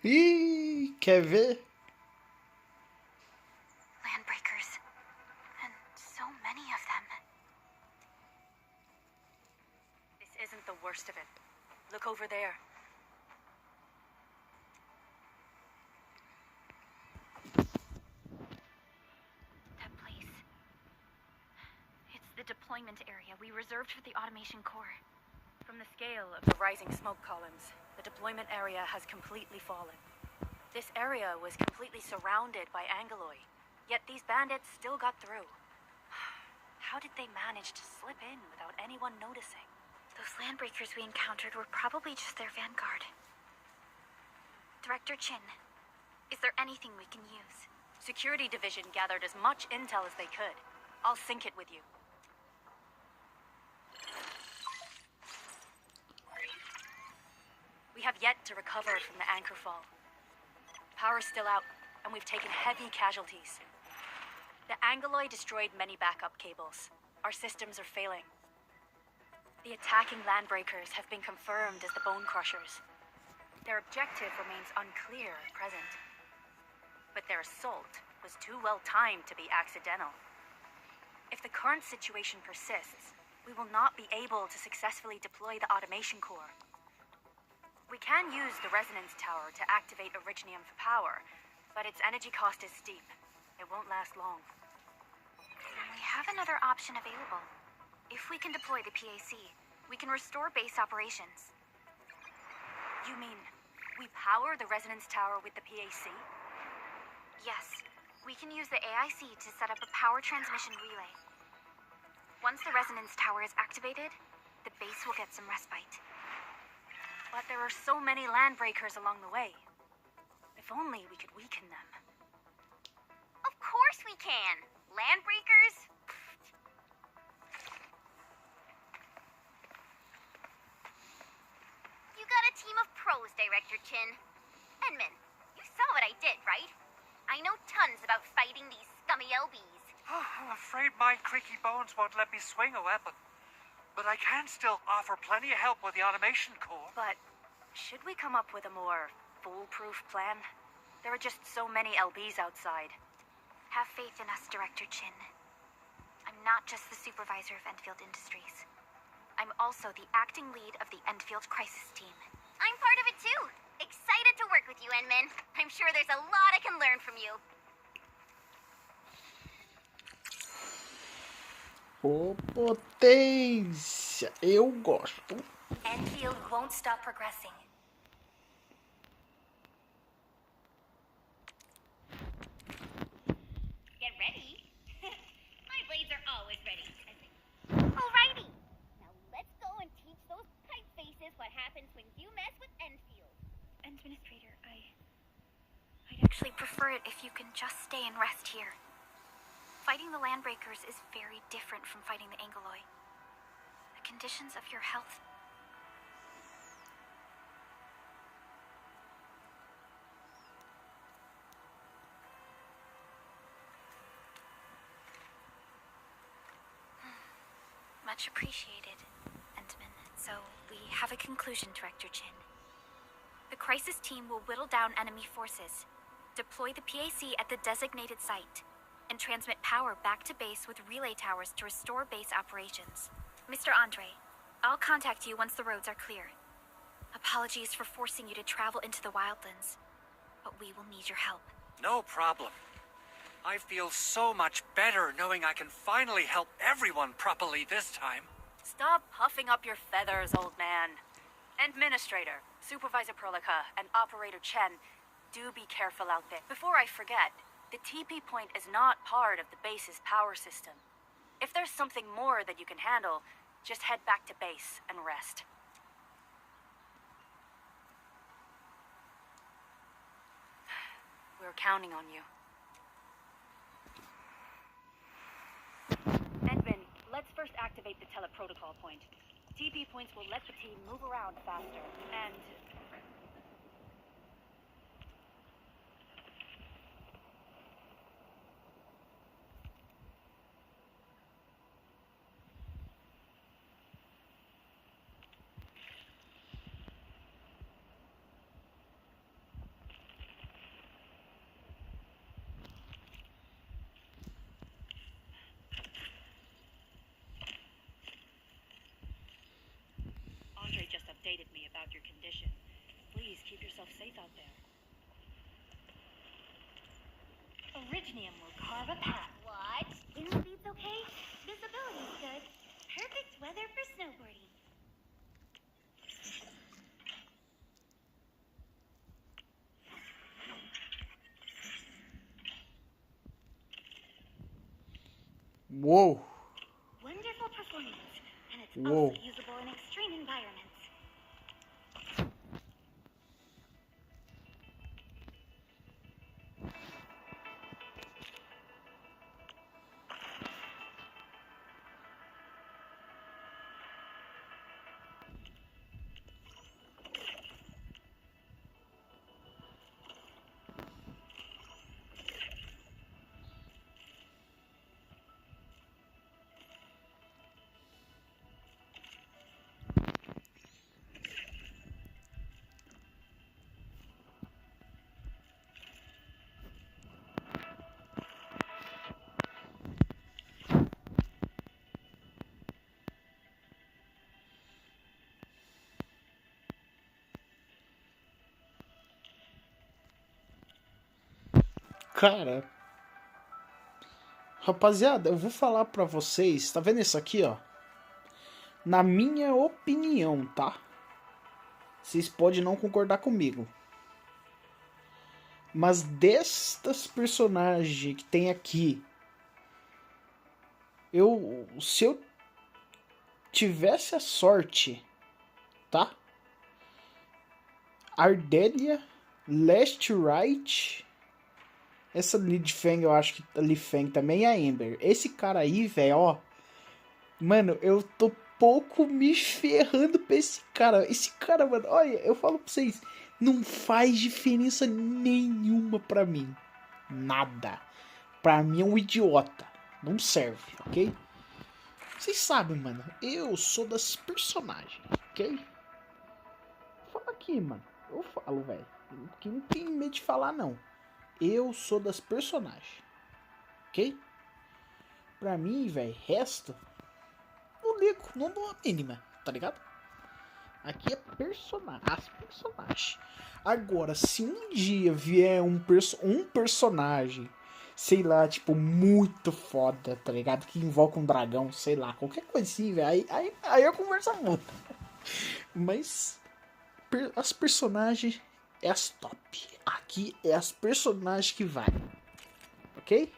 Ih, quer ver? Landbreakers. And so many of them. This isn't the worst of it. Look over there. That place. It's the deployment area we reserved for the automation core. From the scale of the rising smoke columns, the deployment area has completely fallen. This area was completely surrounded by Angoloi, yet these bandits still got through. How did they manage to slip in without anyone noticing? Those landbreakers we encountered were probably just their vanguard. Director Chin, is there anything we can use? Security Division gathered as much intel as they could. I'll sync it with you. We have yet to recover from the anchor fall. Power's still out, and we've taken heavy casualties. The Angoloi destroyed many backup cables. Our systems are failing. The attacking landbreakers have been confirmed as the Bone Crushers. Their objective remains unclear at present. But their assault was too well timed to be accidental. If the current situation persists, we will not be able to successfully deploy the automation core. We can use the resonance tower to activate Originium for power, but its energy cost is steep. It won't last long. We have another option available. If we can deploy the PAC, we can restore base operations. You mean, we power the resonance tower with the PAC? Yes, we can use the AIC to set up a power transmission relay. Once the resonance tower is activated, the base will get some respite. But there are so many landbreakers along the way. If only we could weaken them. Of course we can! Landbreakers? You got a team of pros, Director Chin. Enman, you saw what I did, right? I know tons about fighting these scummy LBs. I'm afraid my creaky bones won't let me swing a weapon. But I can still offer plenty of help with the automation core. But should we come up with a more foolproof plan? There are just so many LBs outside. Have faith in us, Director Chin. I'm not just the supervisor of Endfield Industries. I'm also the acting lead of the Endfield Crisis Team. I'm part of it too. Excited to work with you, Enman. I'm sure there's a lot I can learn from you. Ô, potência! Eu gosto. Endfield won't stop progressing. Get ready. My blades are always ready. Alrighty. Now let's go and teach those pipe faces what happens when you mess with Enfield. Administrator, I'd actually prefer it if you can just stay and rest here. Fighting the landbreakers is very different from fighting the Angoloi. The conditions of your health... Much appreciated, Entman. So, we have a conclusion, Director Chin. The crisis team will whittle down enemy forces, deploy the PAC at the designated site, and transmit power back to base with relay towers to restore base operations. Mr. Andre, I'll contact you once the roads are clear. Apologies for forcing you to travel into the wildlands, but we will need your help. No problem. I feel so much better knowing I can finally help everyone properly this time. Stop puffing up your feathers, old man. Administrator, Supervisor Prolica, and Operator Chen, do be careful out there. Before I forget, the TP point is not part of the base's power system. If there's something more that you can handle, just head back to base and rest. We're counting on you. Edvin, let's first activate the teleprotocol point. TP points will let the team move around faster, and... Andre just updated me about your condition. Please keep yourself safe out there. Originium will carve a path. What? Inner speed's okay? Visibility's good. Uou. Wonderful performance, and it's Whoa. also usable in extreme environments. Cara, rapaziada, eu vou falar pra vocês, tá vendo isso aqui, ó? Na minha opinião, tá? Vocês podem não concordar comigo. Mas destas personagens que tem aqui, se eu tivesse a sorte, tá? Ardelia, Last Right, essa Lidfang, eu acho que a Lidfang também é a Ember. Esse cara aí, velho, ó. Mano, eu tô pouco me ferrando pra esse cara. Esse cara, mano, olha, eu falo pra vocês, não faz diferença nenhuma pra mim. Nada. Pra mim é um idiota. Não serve, ok? Vocês sabem, mano, eu sou das personagens, ok? Fala aqui, mano. Eu falo, velho. Que não tem medo de falar, não. Eu sou das personagens. Ok? Pra mim, velho, resto. Não ligo, não dou a mínima, tá ligado? Aqui é personagem. As personagens. Agora, se um dia vier um personagem, sei lá, tipo, muito foda, tá ligado? Que invoca um dragão, sei lá, qualquer coisa assim, velho. Aí a conversa muda. Mas as personagens é as top. Aqui é as personagens que vai. Ok?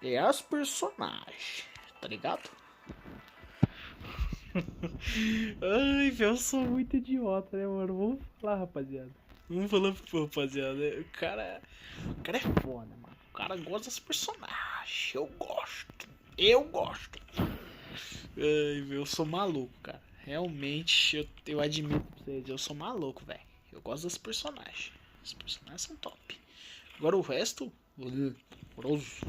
É as personagens. Tá ligado? Ai, velho, eu sou muito idiota, né, mano? Vamos falar, rapaziada. Vamos falar, rapaziada. O cara é foda, mano. O cara gosta das personagens. Eu gosto. Ai, velho, eu sou maluco, cara. Realmente, eu admito pra vocês, eu sou maluco, velho. Eu gosto das personagens. Os personagens são top. Agora o resto, horroroso.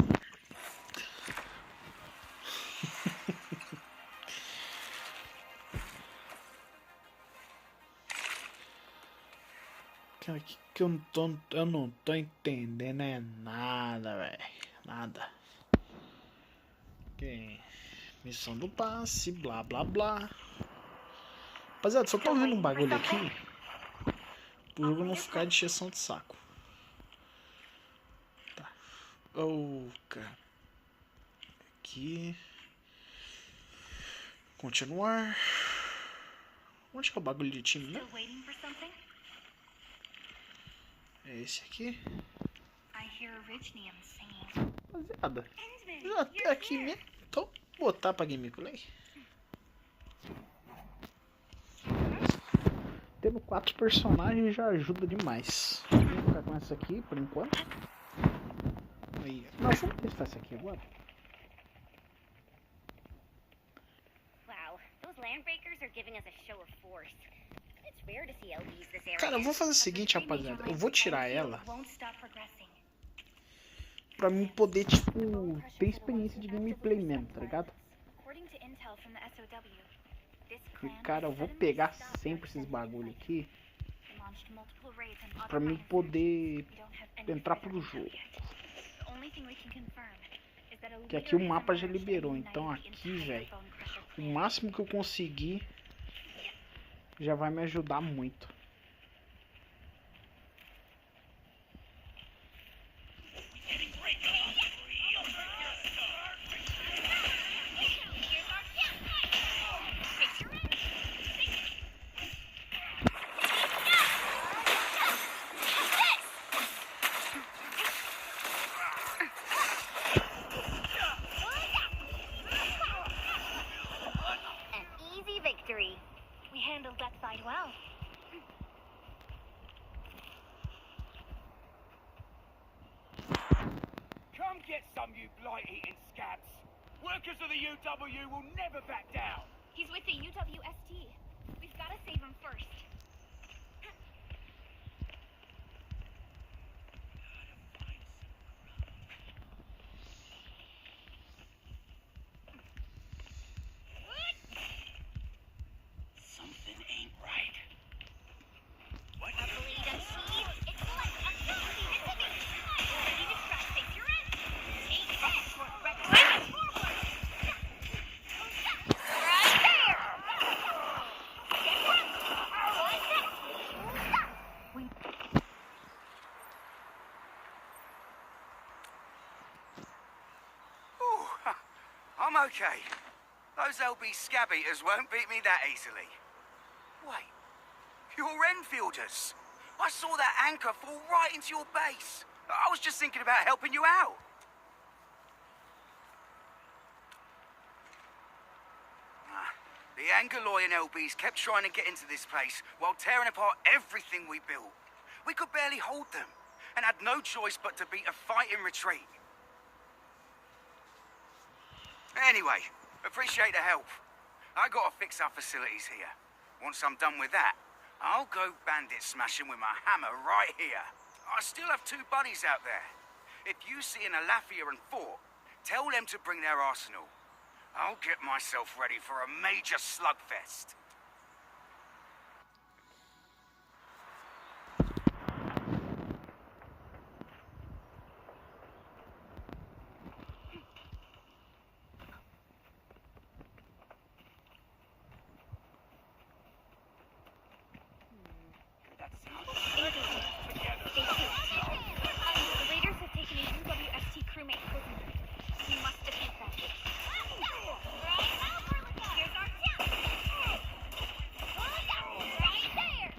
Cara, que eu não tô entendendo é nada, velho. Nada. Okay. Missão do passe, blá blá blá. Rapaziada, só tô ouvindo um bagulho aqui. Pro jogo não ficar de encheção de saco. Tá. Oh, cara. Aqui. Continuar. Onde que é o bagulho de time, né? É esse aqui. Rapaziada, já até aqui mesmo. Então, botar pra gameplay. Tendo 4 personagens já ajuda demais. Vou ficar com essa aqui por enquanto. Aí. Não, vamos testar essa aqui agora. Cara, eu vou fazer o seguinte, rapaziada. Eu vou tirar ela pra mim poder, tipo, ter experiência de gameplay mesmo, tá ligado? Porque, cara, eu vou pegar sempre esses bagulho aqui pra mim poder entrar pro jogo. Que aqui o mapa já liberou, então aqui, velho, o máximo que eu conseguir já vai me ajudar muito. come, you blight-eating scabs. Workers of the UW will never back down. He's with the UWST. We've got to save him first. Something ain't right. What? A bleed and cheese. It's like a fancy intimate. Ready to scratch face you're in. Take this. Red forward. Right there. Ooh, I'm okay. Those LB scab eaters won't beat me that easily. Wait, you're Enfielders. I saw that anchor fall right into your base. I was just thinking about helping you out. The Angaloy and LBs kept trying to get into this place while tearing apart everything we built. We could barely hold them and had no choice but to beat a fighting retreat. Anyway, appreciate the help. I gotta fix our facilities here. Once I'm done with that, I'll go bandit smashing with my hammer right here. I still have 2 buddies out there. If you see an Alafia and Fort, tell them to bring their arsenal. I'll get myself ready for a major slugfest. The raiders have taken a UWST crewmate prisoner. We must defeat them. Here's our tip. Right there.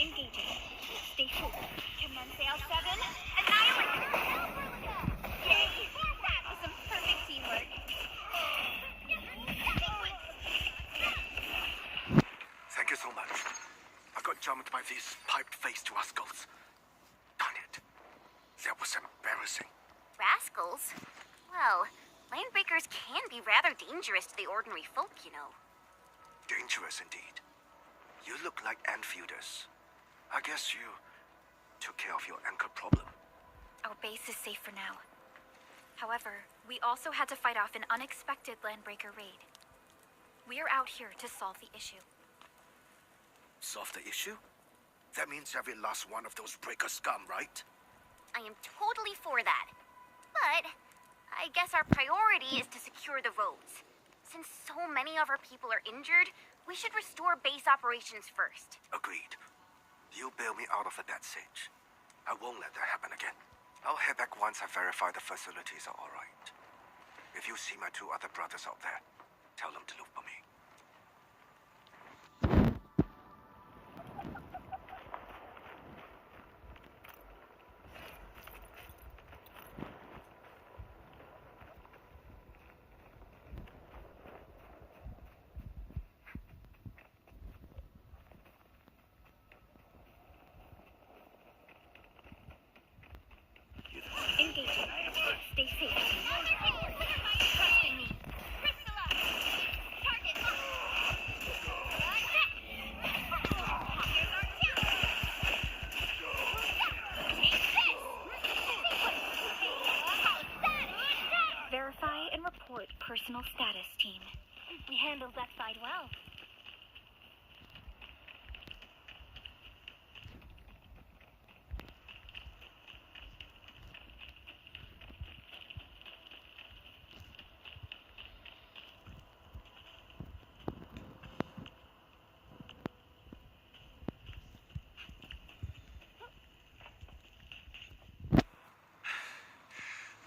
Engaging. Stay focused. Commence L7. Annihilate. Yay! That was some perfect teamwork. Thank you so much. I got jammed by these piped-faced rascals. Darn it. That was embarrassing. Rascals? Well, landbreakers can be rather dangerous to the ordinary folk, you know. Dangerous indeed. You look like Enfielders. I guess you took care of your anchor problem. Our base is safe for now. However, we also had to fight off an unexpected landbreaker raid. We're out here to solve the issue. Solve the issue? That means every last one of those breaker scum, right? I am totally for that. But I guess our priority is to secure the roads. Since so many of our people are injured, we should restore base operations first. Agreed. You bail me out of a death stage. I won't let that happen again. I'll head back once I verify the facilities are alright. If you see my 2 other brothers out there, tell them to look for me. Engaging. Stay safe. Trust in me. Target locked. Verify and report personal status, team. We handled that fight well.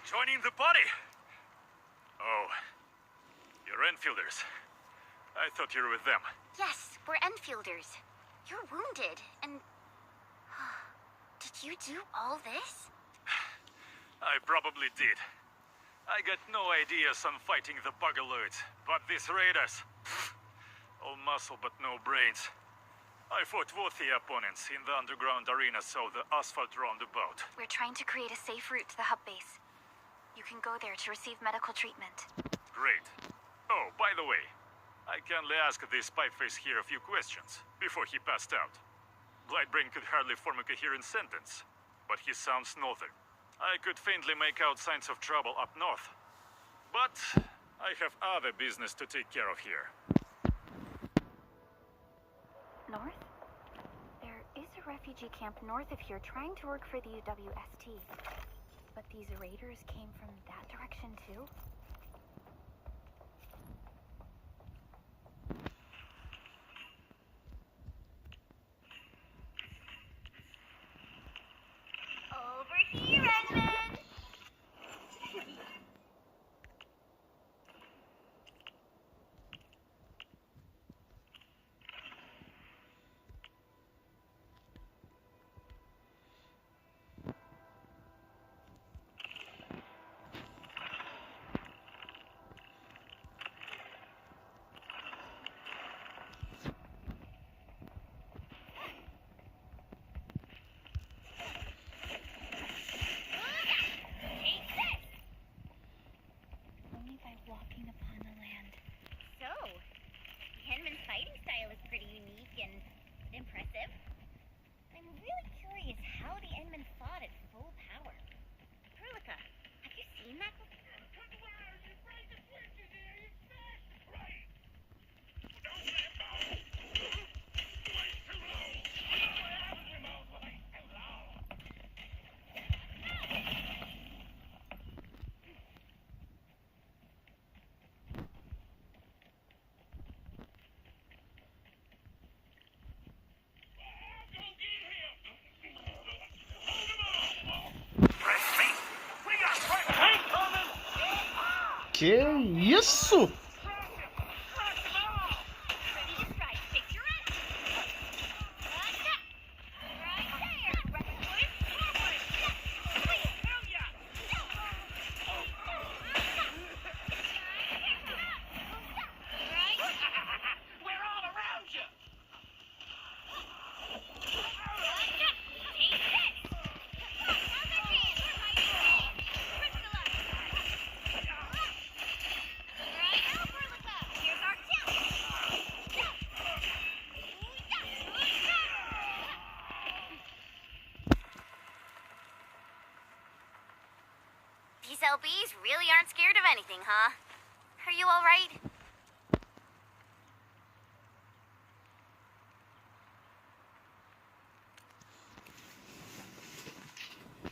Joining the party? Oh, you're Enfielders. I thought you were with them. Yes, we're Enfielders. You're wounded, and... Did you do all this? I probably did. I got no ideas on fighting the bugaloids, but these raiders... all muscle but no brains. I fought worthy opponents in the underground arena, so the asphalt roundabout. We're trying to create a safe route to the hub base. You can go there to receive medical treatment. Great. Oh, by the way, I kindly asked this pipeface here a few questions before he passed out. Blightbrain could hardly form a coherent sentence, but he sounds northern. I could faintly make out signs of trouble up north. But I have other business to take care of here. North? There is a refugee camp north of here trying to work for the UWST. But these raiders came from that direction too? Over here, Edmund! Walking upon the land. So, Henman's fighting style is pretty unique and impressive. I'm really curious how the Endman fought at full power. Perlica, have you seen that before? Que isso? These LBs really aren't scared of anything, huh? Are you all right?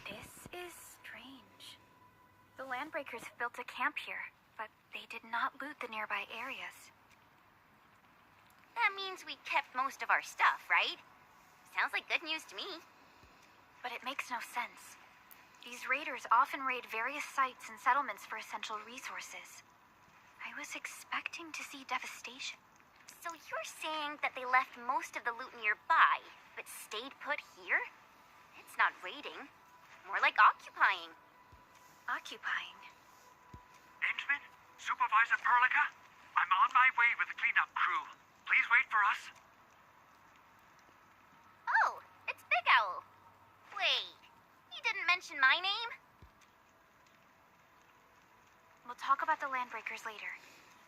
This is strange. The Landbreakers have built a camp here, but they did not loot the nearby areas. That means we kept most of our stuff, right? Sounds like good news to me. But it makes no sense. These raiders often raid various sites and settlements for essential resources. I was expecting to see devastation. So you're saying that they left most of the loot nearby, but stayed put here? It's not raiding. More like occupying. Occupying? Endman, Supervisor Perlica, I'm on my way with the cleanup crew. Please wait for us. Oh, it's Big Owl. Wait, he didn't mention my name? We'll talk about the Landbreakers later.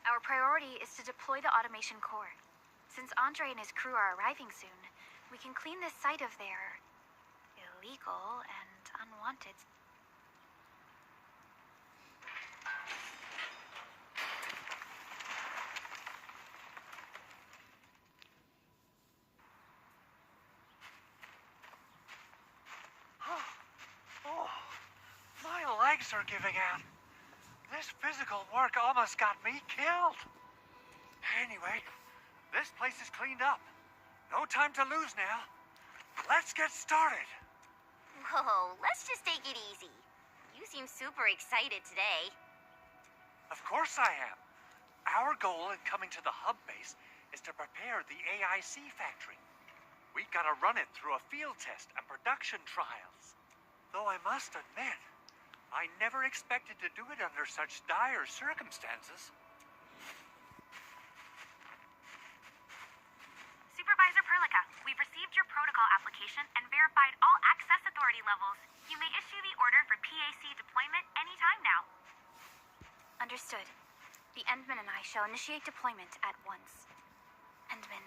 Our priority is to deploy the automation core. Since Andre and his crew are arriving soon, we can clean this site of their illegal and unwanted. Oh, my legs are giving out. This physical work almost got me killed. Anyway, this place is cleaned up. No time to lose now. Let's get started. Whoa, let's just take it easy. You seem super excited today. Of course I am. Our goal in coming to the hub base is to prepare the AIC factory. We gotta run it through a field test and production trials. Though I must admit, I never expected to do it under such dire circumstances. Supervisor Perlica, we've received your protocol application and verified all access authority levels. You may issue the order for PAC deployment anytime now. Understood. The Endman and I shall initiate deployment at once. Endman,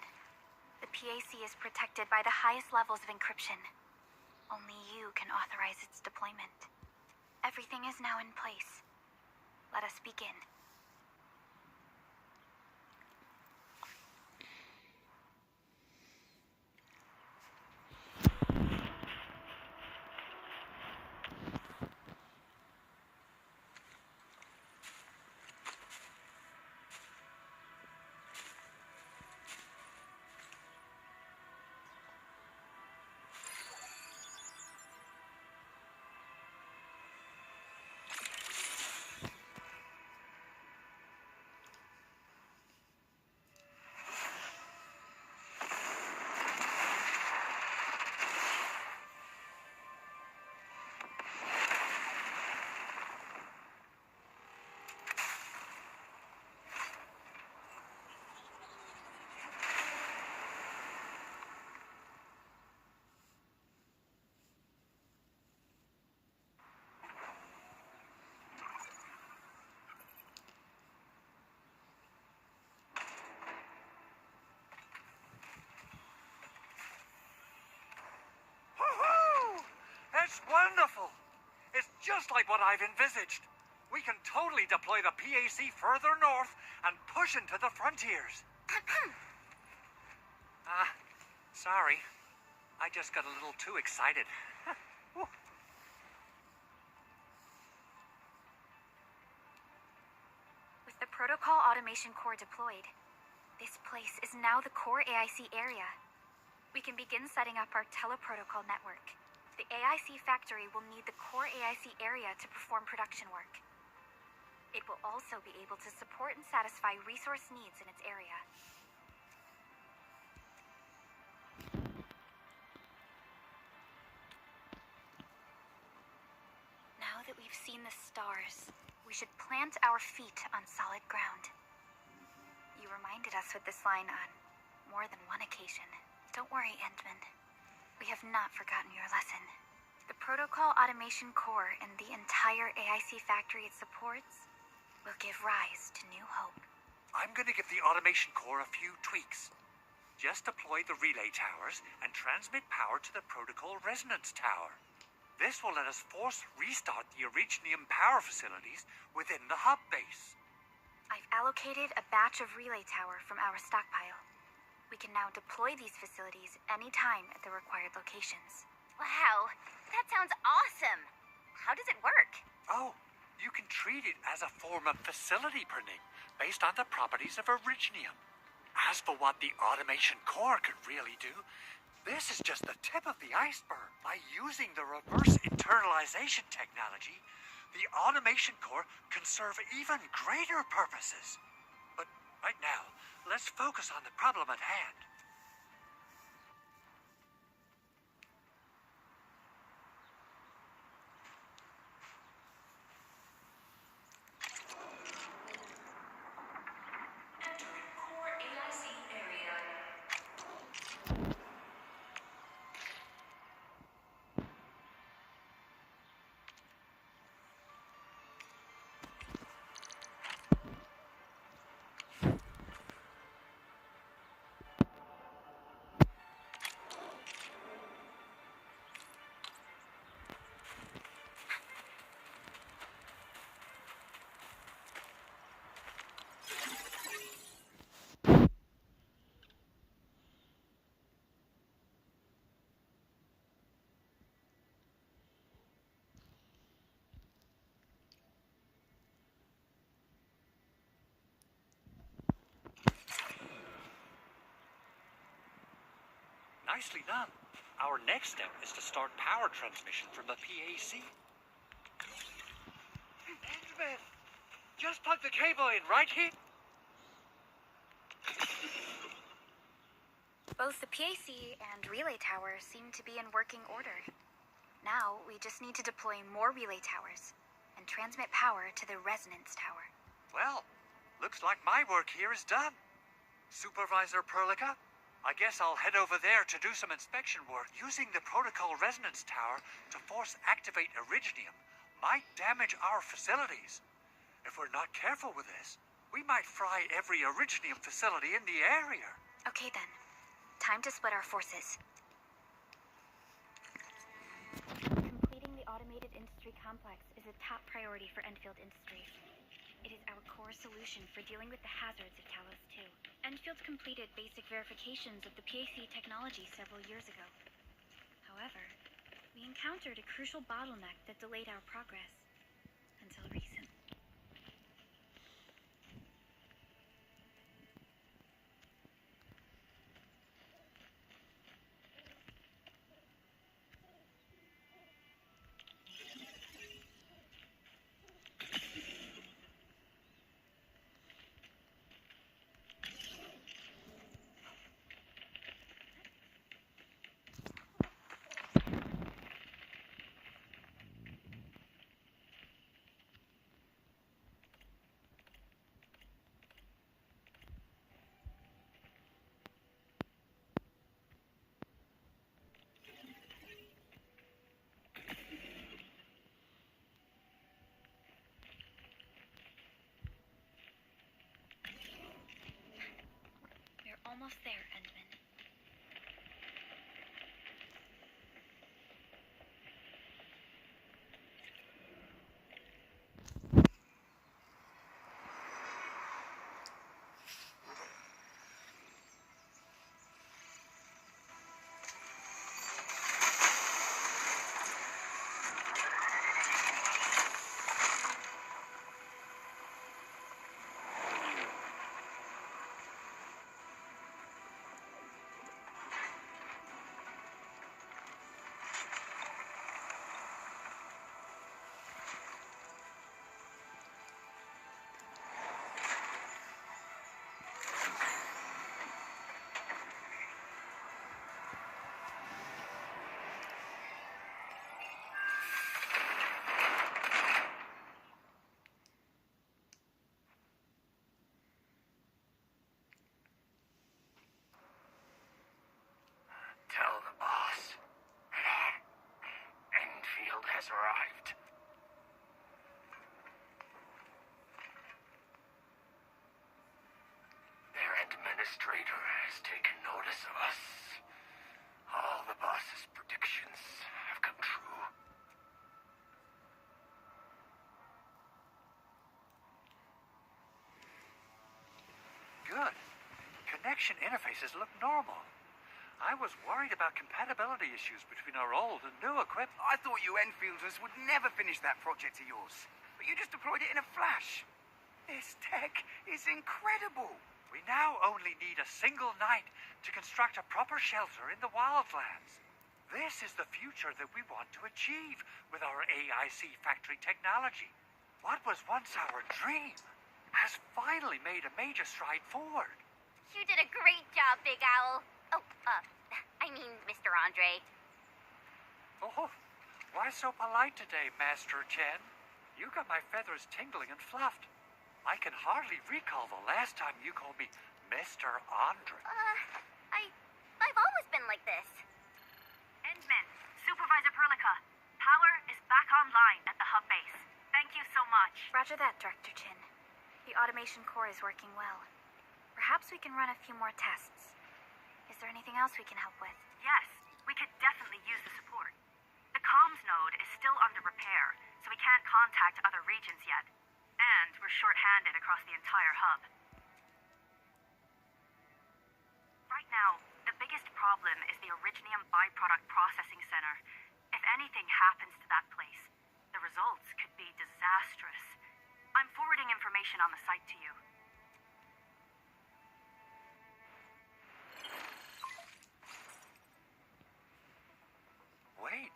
the PAC is protected by the highest levels of encryption. Only you can authorize its deployment. Everything is now in place. Let us begin. It's wonderful! It's just like what I've envisaged. We can totally deploy the PAC further north and push into the frontiers. Sorry. I just got a little too excited. With the Protocol Automation Core deployed, this place is now the core AIC area. We can begin setting up our teleprotocol network. The AIC factory will need the core AIC area to perform production work. It will also be able to support and satisfy resource needs in its area. Now that we've seen the stars, we should plant our feet on solid ground. You reminded us with this line on more than one occasion. Don't worry, Endman. We have not forgotten your lesson. The Protocol Automation Core and the entire AIC factory it supports will give rise to new hope. I'm gonna give the Automation Core a few tweaks. Just deploy the relay towers and transmit power to the Protocol Resonance Tower. This will let us force restart the Originium power facilities within the hub base. I've allocated a batch of relay tower from our stockpile. We can now deploy these facilities anytime at the required locations. Wow, that sounds awesome. How does it work? Oh, you can treat it as a form of facility printing based on the properties of Originium. As for what the Automation Core could really do, this is just the tip of the iceberg. By using the reverse internalization technology, the Automation Core can serve even greater purposes. But right now, let's focus on the problem at hand. Nicely done. Our next step is to start power transmission from the PAC. Endman! Just plug the cable in right here. Both the PAC and relay tower seem to be in working order. Now, we just need to deploy more relay towers. transmit power to the resonance tower. Well, looks like my work here is done. Supervisor Perlica, I guess I'll head over there to do some inspection work. Using the protocol resonance tower to force activate Originium might damage our facilities. If we're not careful with this, we might fry every Originium facility in the area. Okay then. Time to split our forces. Completing the automated industry complex is a top priority for Enfield Industries. It is our core solution for dealing with the hazards of Talos 2. Enfield completed basic verifications of the PAC technology several years ago. However, we encountered a crucial bottleneck that delayed our progress until recently. Almost there, Endman. Tell the boss. Enfield has arrived. Their administrator has taken notice of us. All the boss's predictions have come true. Good. Connection interfaces look normal. I was worried about compatibility issues between our old and new equipment. I thought you Enfielders would never finish that project of yours, but you just deployed it in a flash. This tech is incredible. We now only need a single night to construct a proper shelter in the wildlands. This is the future that we want to achieve with our AIC factory technology. What was once our dream has finally made a major stride forward. You did a great job, Big Owl. I mean, Mr. Andre. Oh, why so polite today, Master Chen? You got my feathers tingling and fluffed. I can hardly recall the last time you called me Mr. Andre. I've always been like this. Endman, Supervisor Perlica, power is back online at the hub base. Thank you so much. Roger that, Director Chin. The automation core is working well. Perhaps we can run a few more tests. Is there anything else we can help with? Yes, we could definitely use the support. The comms node is still under repair, so we can't contact other regions yet. And we're short-handed across the entire hub. Right now, the biggest problem is the Originium byproduct processing center. If anything happens to that place, the results could be disastrous. I'm forwarding information on the site to you. Wait,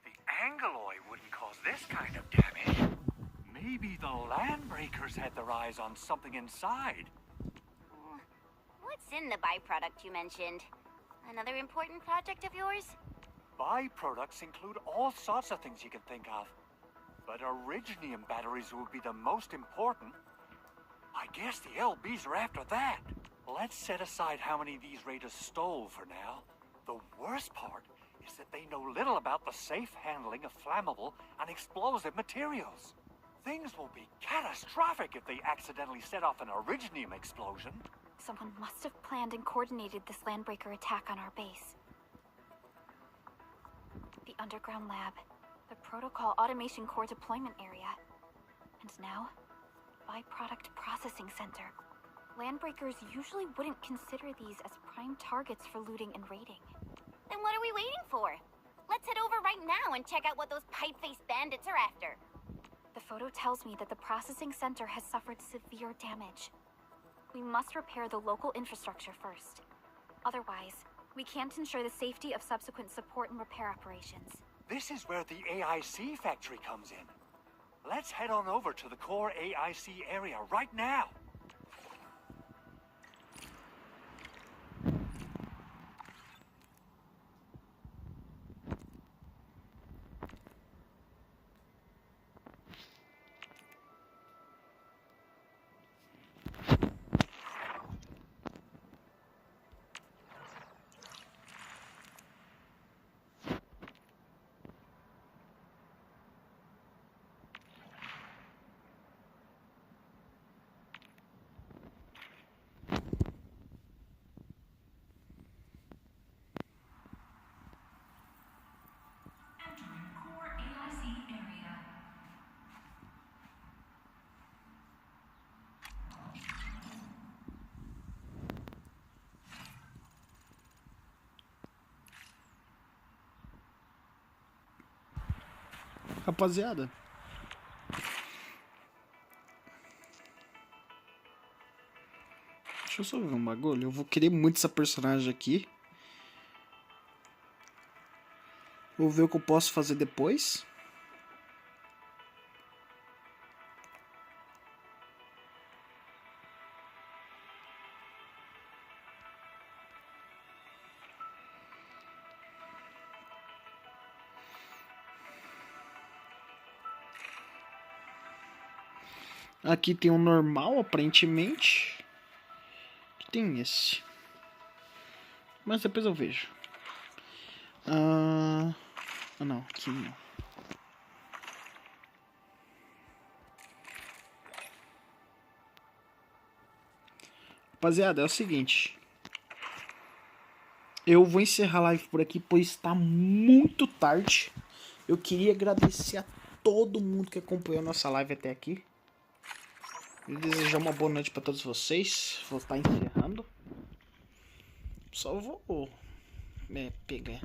the Angloy wouldn't cause this kind of damage. Maybe the Landbreakers had their eyes on something inside. What's in the byproduct you mentioned? Another important project of yours? Byproducts include all sorts of things you can think of. But originium batteries will be the most important. I guess the LBs are after that. Let's set aside how many these raiders stole for now. The worst part is that they know little about the safe handling of flammable and explosive materials. Things will be catastrophic if they accidentally set off an originium explosion. Someone must have planned and coordinated this landbreaker attack on our base. The underground lab, the protocol automation core deployment area, and now, byproduct processing center. Landbreakers usually wouldn't consider these as prime targets for looting and raiding. Then what are we waiting for? Let's head over right now and check out what those pipe-faced bandits are after. The photo tells me that the processing center has suffered severe damage. We must repair the local infrastructure first. Otherwise, we can't ensure the safety of subsequent support and repair operations. This is where the AIC factory comes in. Let's head on over to the core AIC area right now. Rapaziada, deixa eu só ver um bagulho. Eu vou querer muito essa personagem aqui. Vou ver o que eu posso fazer depois. Aqui tem um normal, aparentemente. Aqui tem esse. Mas depois eu vejo. Não, aqui não. Rapaziada, é o seguinte. Eu vou encerrar a live por aqui, pois está muito tarde. Eu queria agradecer a todo mundo que acompanhou a nossa live até aqui. E desejar uma boa noite para todos vocês. Vou estar encerrando. Só vou pegar,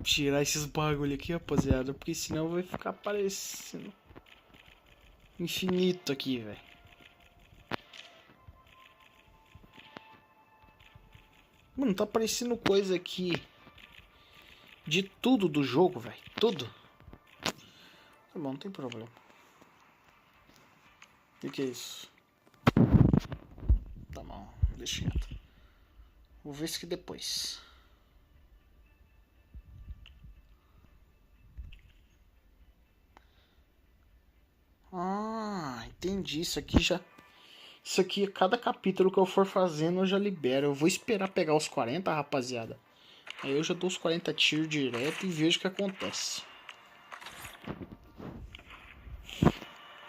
tirar esses bagulho aqui, rapaziada, porque senão vai ficar parecendo infinito aqui, velho. Mano, tá aparecendo coisa aqui de tudo do jogo, velho. Tudo. Tá bom, não tem problema. O que é isso? Tá bom, deixa quieto. Vou ver isso aqui depois. Ah, entendi. Isso aqui já... Isso aqui, cada capítulo que eu for fazendo eu já libero. Eu vou esperar pegar os 40, rapaziada. Aí eu já dou os 40 tiros direto e vejo o que acontece.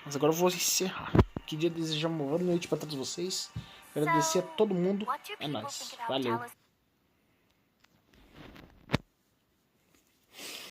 Mas agora eu vou encerrar. Queria desejar uma boa noite para todos vocês. Agradecer a todo mundo. É nóis. Valeu.